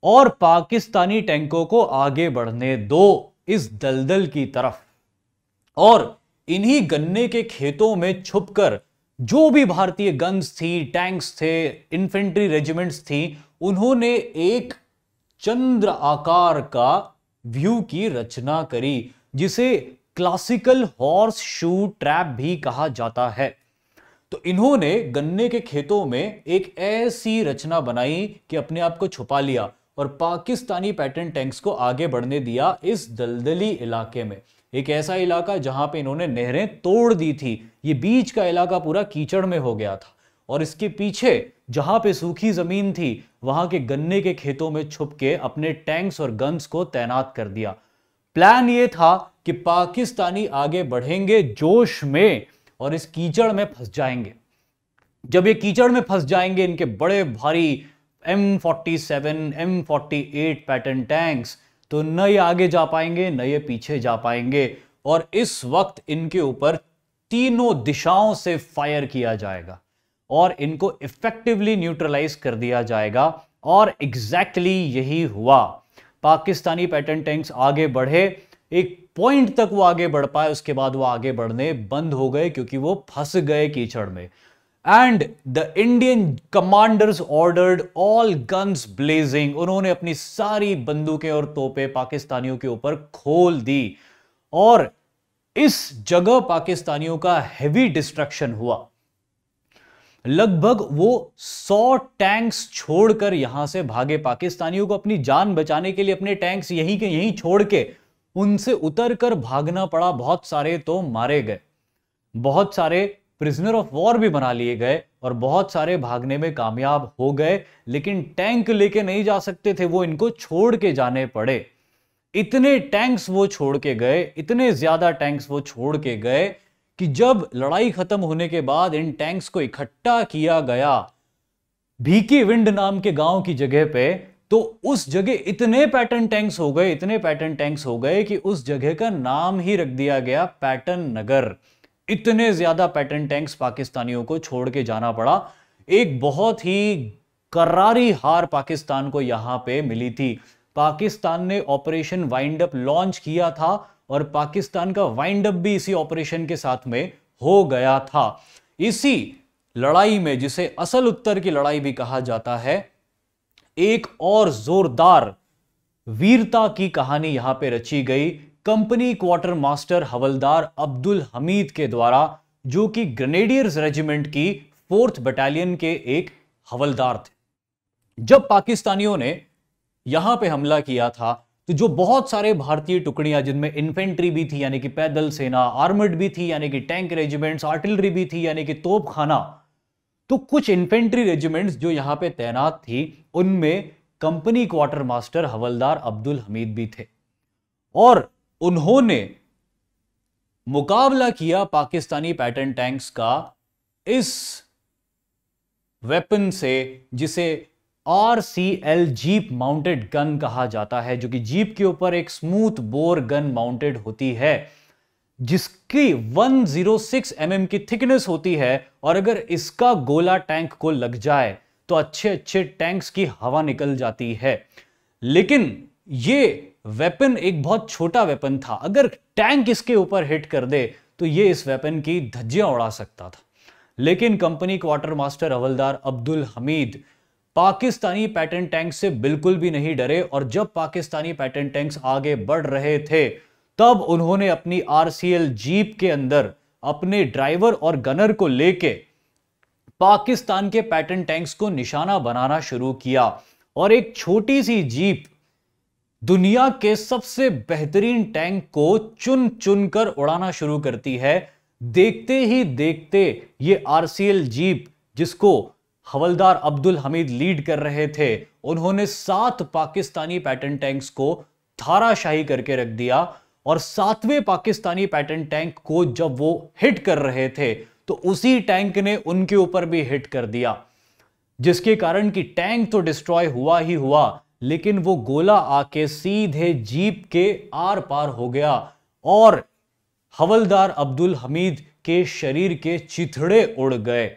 और पाकिस्तानी टैंकों को आगे बढ़ने दो इस दलदल की तरफ। और इन्हीं गन्ने के खेतों में छुपकर जो भी भारतीय गन्स थी, टैंक्स थे, इन्फेंट्री रेजिमेंट्स थी, उन्होंने एक चंद्र आकार का व्यू की रचना करी, जिसे क्लासिकल हॉर्स शू ट्रैप भी कहा जाता है। तो इन्होंने गन्ने के खेतों में एक ऐसी रचना बनाई कि अपने आप को छुपा लिया और पाकिस्तानी पैटर्न टैंक्स को आगे बढ़ने दिया इस दलदली इलाके में। एक ऐसा इलाका जहां पे इन्होंने नहरें तोड़ दी थी। ये बीच का इलाका पूरा कीचड़ में हो गया था और इसके पीछे जहां पे सूखी जमीन थी, वहां के गन्ने के खेतों में छुप के अपने टैंक्स और गन्स को तैनात कर दिया। प्लान ये था कि पाकिस्तानी आगे बढ़ेंगे जोश में और इस कीचड़ में फंस जाएंगे। जब ये कीचड़ में फंस जाएंगे, इनके बड़े भारी M47, M48 पैटर्न टैंक्स, तो न ये आगे जा पाएंगे न ये पीछे जा पाएंगे, और इस वक्त इनके ऊपर तीनों दिशाओं से फायर किया जाएगा और इनको इफेक्टिवली न्यूट्रलाइज कर दिया जाएगा। और एग्जैक्टली यही हुआ। पाकिस्तानी पैटर्न टैंक्स आगे बढ़े, एक पॉइंट तक वो आगे बढ़ पाए, उसके बाद वो आगे बढ़ने बंद हो गए क्योंकि वो फंस गए कीचड़ में। And the Indian commanders ordered all guns blazing. उन्होंने अपनी सारी बंदूकें और तोपें पाकिस्तानियों के ऊपर खोल दी और इस जगह पाकिस्तानियों का हेवी डिस्ट्रक्शन हुआ। लगभग वो 100 टैंक्स छोड़कर यहां से भागे। पाकिस्तानियों को अपनी जान बचाने के लिए अपने टैंक्स यहीं के यहीं छोड़ के उनसे उतरकर भागना पड़ा। बहुत सारे तो मारे गए, बहुत सारे प्रिजनर ऑफ वॉर भी बना लिए गए और बहुत सारे भागने में कामयाब हो गए, लेकिन टैंक लेके नहीं जा सकते थे, वो इनको छोड़ के जाने पड़े। इतने टैंक्स वो छोड़ के गए, इतने ज्यादा टैंक्स वो छोड़ के गए कि जब लड़ाई खत्म होने के बाद इन टैंक्स को इकट्ठा किया गया भीकी विंड नाम के गांव की जगह पे, तो उस जगह इतने पैटर्न टैंक्स हो गए, इतने पैटर्न टैंक्स हो गए कि उस जगह का नाम ही रख दिया गया पैटर्न नगर। इतने ज्यादा पैटर्न टैंक्स पाकिस्तानियों को छोड़ के जाना पड़ा। एक बहुत ही करारी हार पाकिस्तान को यहां पे मिली थी। पाकिस्तान ने ऑपरेशन वाइंड अप लॉन्च किया था और पाकिस्तान का वाइंड अप भी इसी ऑपरेशन के साथ में हो गया था। इसी लड़ाई में, जिसे असल उत्तर की लड़ाई भी कहा जाता है, एक और जोरदार वीरता की कहानी यहां पे रची गई कंपनी क्वार्टर मास्टर हवलदार अब्दुल हमीद के द्वारा, जो कि ग्रेनेडियर्स रेजिमेंट की 4th बटालियन के एक हवलदार थे। जब पाकिस्तानियों ने यहां पे हमला किया था, तो जो बहुत सारे भारतीय टुकड़ियां, जिनमें इन्फेंट्री भी थी यानी कि पैदल सेना, आर्मर्ड भी थी यानी कि टैंक रेजिमेंट्स, आर्टिलरी भी थी यानी कि तोपखाना, तो कुछ इन्फेंट्री रेजिमेंट्स जो यहां पे तैनात थी, उनमें कंपनी क्वार्टर मास्टर हवलदार अब्दुल हमीद भी थे। और उन्होंने मुकाबला किया पाकिस्तानी पैटर्न टैंक्स का इस वेपन से, जिसे RCL जीप माउंटेड गन कहा जाता है, जो कि जीप के ऊपर एक स्मूथ बोर गन माउंटेड होती है, जिसकी 106 mm की थिकनेस होती है। और अगर इसका गोला टैंक को लग जाए तो अच्छे अच्छे टैंक्स की हवा निकल जाती है। लेकिन यह वेपन एक बहुत छोटा वेपन था, अगर टैंक इसके ऊपर हिट कर दे तो यह इस वेपन की धज्जियां उड़ा सकता था। लेकिन कंपनी क्वार्टर मास्टर हवलदार अब्दुल हमीद पाकिस्तानी पैटर्न टैंक से बिल्कुल भी नहीं डरे, और जब पाकिस्तानी पैटर्न टैंक्स आगे बढ़ रहे थे, तब उन्होंने अपनी RCL जीप के अंदर अपने ड्राइवर और गनर को लेके पाकिस्तान के पैटर्न टैंक्स को निशाना बनाना शुरू किया। और एक छोटी सी जीप दुनिया के सबसे बेहतरीन टैंक को चुन चुन कर उड़ाना शुरू करती है। देखते ही देखते ये RCL जीप, जिसको हवलदार अब्दुल हमीद लीड कर रहे थे, उन्होंने 7 पाकिस्तानी पैटर्न टैंक्स को धाराशाही करके रख दिया। और 7वें पाकिस्तानी पैटर्न टैंक को जब वो हिट कर रहे थे, तो उसी टैंक ने उनके ऊपर भी हिट कर दिया, जिसके कारण कि टैंक तो डिस्ट्रॉय हुआ ही हुआ, लेकिन वो गोला आके सीधे जीप के आर पार हो गया और हवलदार अब्दुल हमीद के शरीर के चिथड़े उड़ गए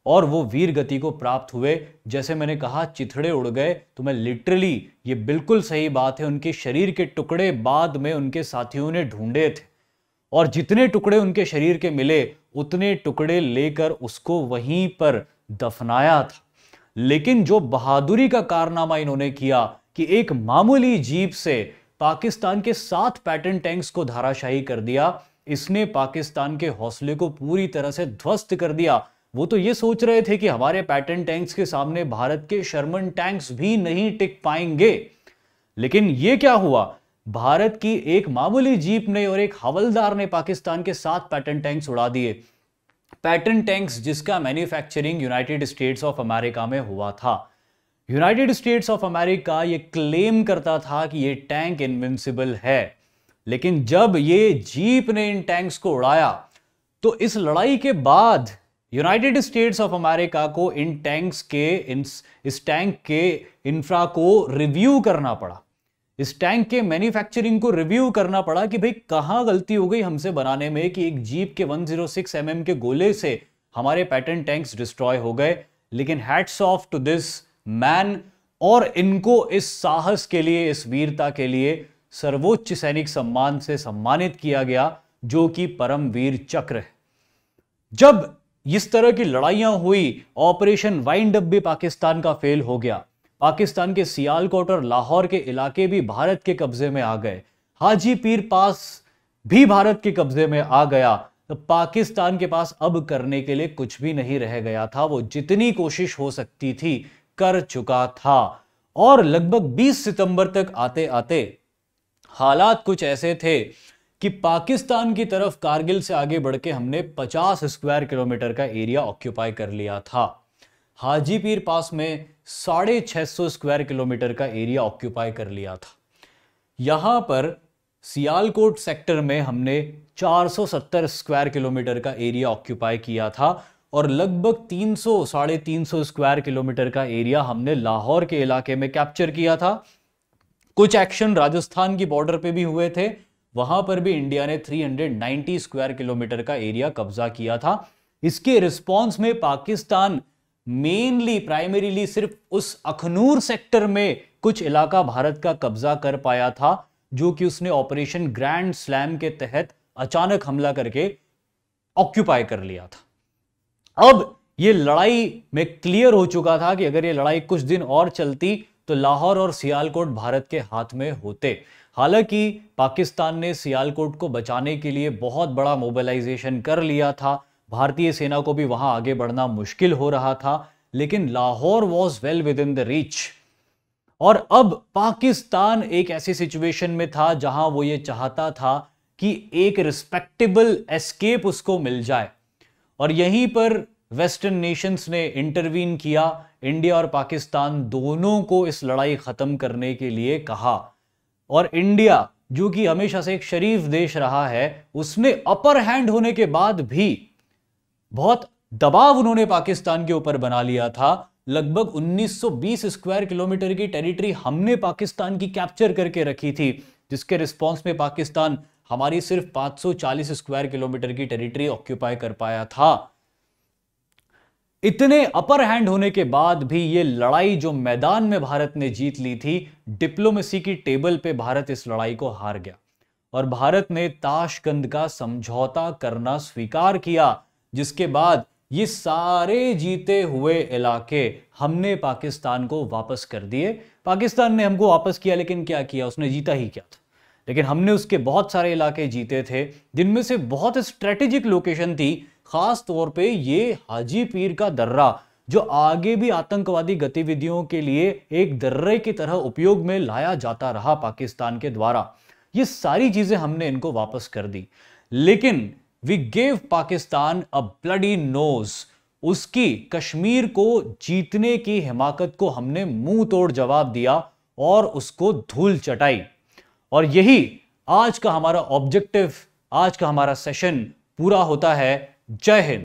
और वो वीर गति को प्राप्त हुए। जैसे मैंने कहा चिथड़े उड़ गए, तो मैं लिटरली, ये बिल्कुल सही बात है, उनके शरीर के टुकड़े बाद में उनके साथियों ने ढूंढे थे और जितने टुकड़े उनके शरीर के मिले उतने टुकड़े लेकर उसको वहीं पर दफनाया था। लेकिन जो बहादुरी का कारनामा इन्होंने किया कि एक मामूली जीप से पाकिस्तान के 7 पैटर्न टैंक्स को धाराशाही कर दिया, इसने पाकिस्तान के हौसले को पूरी तरह से ध्वस्त कर दिया। वो तो ये सोच रहे थे कि हमारे पैटर्न टैंक्स के सामने भारत के शर्मन टैंक्स भी नहीं टिक पाएंगे, लेकिन ये क्या हुआ, भारत की एक मामूली जीप ने और एक हवलदार ने पाकिस्तान के 7 पैटर्न टैंक्स उड़ा दिए। पैटर्न टैंक्स जिसका manufacturing United states of America में हुआ था। यूनाइटेड स्टेट्स ऑफ अमेरिका ये क्लेम करता था कि ये टैंक इनविंसिबल है, लेकिन जब ये जीप ने इन टैंक्स को उड़ाया तो इस लड़ाई के बाद यूनाइटेड स्टेट्स ऑफ अमेरिका को इन टैंक्स के इस टैंक के इंफ्रा को रिव्यू करना पड़ा, इस टैंक के मैन्युफैक्चरिंग को रिव्यू करना पड़ा कि भाई कहां गलती हो गई हमसे बनाने में कि एक जीप के 106 mm के गोले से हमारे पैटर्न टैंक्स डिस्ट्रॉय हो गए। लेकिन hats off to this man, और इनको इस साहस के लिए, इस वीरता के लिए सर्वोच्च सैनिक सम्मान से सम्मानित किया गया, जो कि परमवीर चक्र है। जब इस तरह की लड़ाइयां हुई, ऑपरेशन वाइंड अप भी पाकिस्तान का फेल हो गया, पाकिस्तान के सियालकोट और लाहौर के इलाके भी भारत के कब्जे में आ गए, हाजी पीर पास भी भारत के कब्जे में आ गया, तो पाकिस्तान के पास अब करने के लिए कुछ भी नहीं रह गया था। वो जितनी कोशिश हो सकती थी कर चुका था। और लगभग 20 सितंबर तक आते आते हालात कुछ ऐसे थे कि पाकिस्तान की तरफ कारगिल से आगे बढ़ के हमने 50 स्क्वायर किलोमीटर का एरिया ऑक्यूपाई कर लिया था। हाजी पीर पास में 650 स्क्वायर किलोमीटर का एरिया ऑक्यूपाई कर लिया था। यहां पर सियालकोट सेक्टर में हमने 470 स्क्वायर किलोमीटर का एरिया ऑक्यूपाई किया था। और लगभग 300 साढ़े 300 स्क्वायर किलोमीटर का एरिया हमने लाहौर के इलाके में कैप्चर किया था। कुछ एक्शन राजस्थान की बॉर्डर पे भी हुए थे, वहां पर भी इंडिया ने 390 स्क्वायर किलोमीटर का एरिया कब्जा किया था। इसके रिस्पॉन्स में पाकिस्तान मेनली प्राइमरीली सिर्फ उस अखनूर सेक्टर में कुछ इलाका भारत का कब्जा कर पाया था, जो कि उसने ऑपरेशन ग्रैंड स्लैम के तहत अचानक हमला करके ऑक्यूपाई कर लिया था। अब यह लड़ाई में क्लियर हो चुका था कि अगर यह लड़ाई कुछ दिन और चलती तो लाहौर और सियालकोट भारत के हाथ में होते। हालांकि पाकिस्तान ने सियालकोट को बचाने के लिए बहुत बड़ा मोबिलाइजेशन कर लिया था, भारतीय सेना को भी वहां आगे बढ़ना मुश्किल हो रहा था, लेकिन Lahore was well with in the reach. और अब पाकिस्तान एक ऐसी सिचुएशन में था जहां वो ये चाहता था कि एक रिस्पेक्टेबल एस्केप उसको मिल जाए, और यहीं पर वेस्टर्न नेशंस ने इंटरवीन किया। इंडिया और पाकिस्तान दोनों को इस लड़ाई खत्म करने के लिए कहा, और इंडिया जो कि हमेशा से एक शरीफ देश रहा है, उसने अपर हैंड होने के बाद भी बहुत दबाव उन्होंने पाकिस्तान के ऊपर बना लिया था। लगभग 1920 स्क्वायर किलोमीटर की टेरिटरी हमने पाकिस्तान की कैप्चर करके रखी थी, जिसके रिस्पॉन्स में पाकिस्तान हमारी सिर्फ 540 स्क्वायर किलोमीटर की टेरिटरी ऑक्यूपाई कर पाया था। इतने अपर हैंड होने के बाद भी ये लड़ाई जो मैदान में भारत ने जीत ली थी, डिप्लोमेसी की टेबल पे भारत इस लड़ाई को हार गया और भारत ने ताशकंद का समझौता करना स्वीकार किया, जिसके बाद ये सारे जीते हुए इलाके हमने पाकिस्तान को वापस कर दिए। पाकिस्तान ने हमको वापस किया, लेकिन क्या किया, उसने जीता ही क्या था, लेकिन हमने उसके बहुत सारे इलाके जीते थे, जिनमें से बहुत स्ट्रेटेजिक लोकेशन थी। खास तौर पे ये हाजी पीर का दर्रा, जो आगे भी आतंकवादी गतिविधियों के लिए एक दर्रे की तरह उपयोग में लाया जाता रहा पाकिस्तान के द्वारा, ये सारी चीजें हमने इनको वापस कर दी। लेकिन we gave Pakistan a bloody nose. उसकी कश्मीर को जीतने की हिमाकत को हमने मुंह तोड़ जवाब दिया और उसको धूल चटाई। और यही आज का हमारा ऑब्जेक्टिव, आज का हमारा सेशन पूरा होता है। जय हिंद।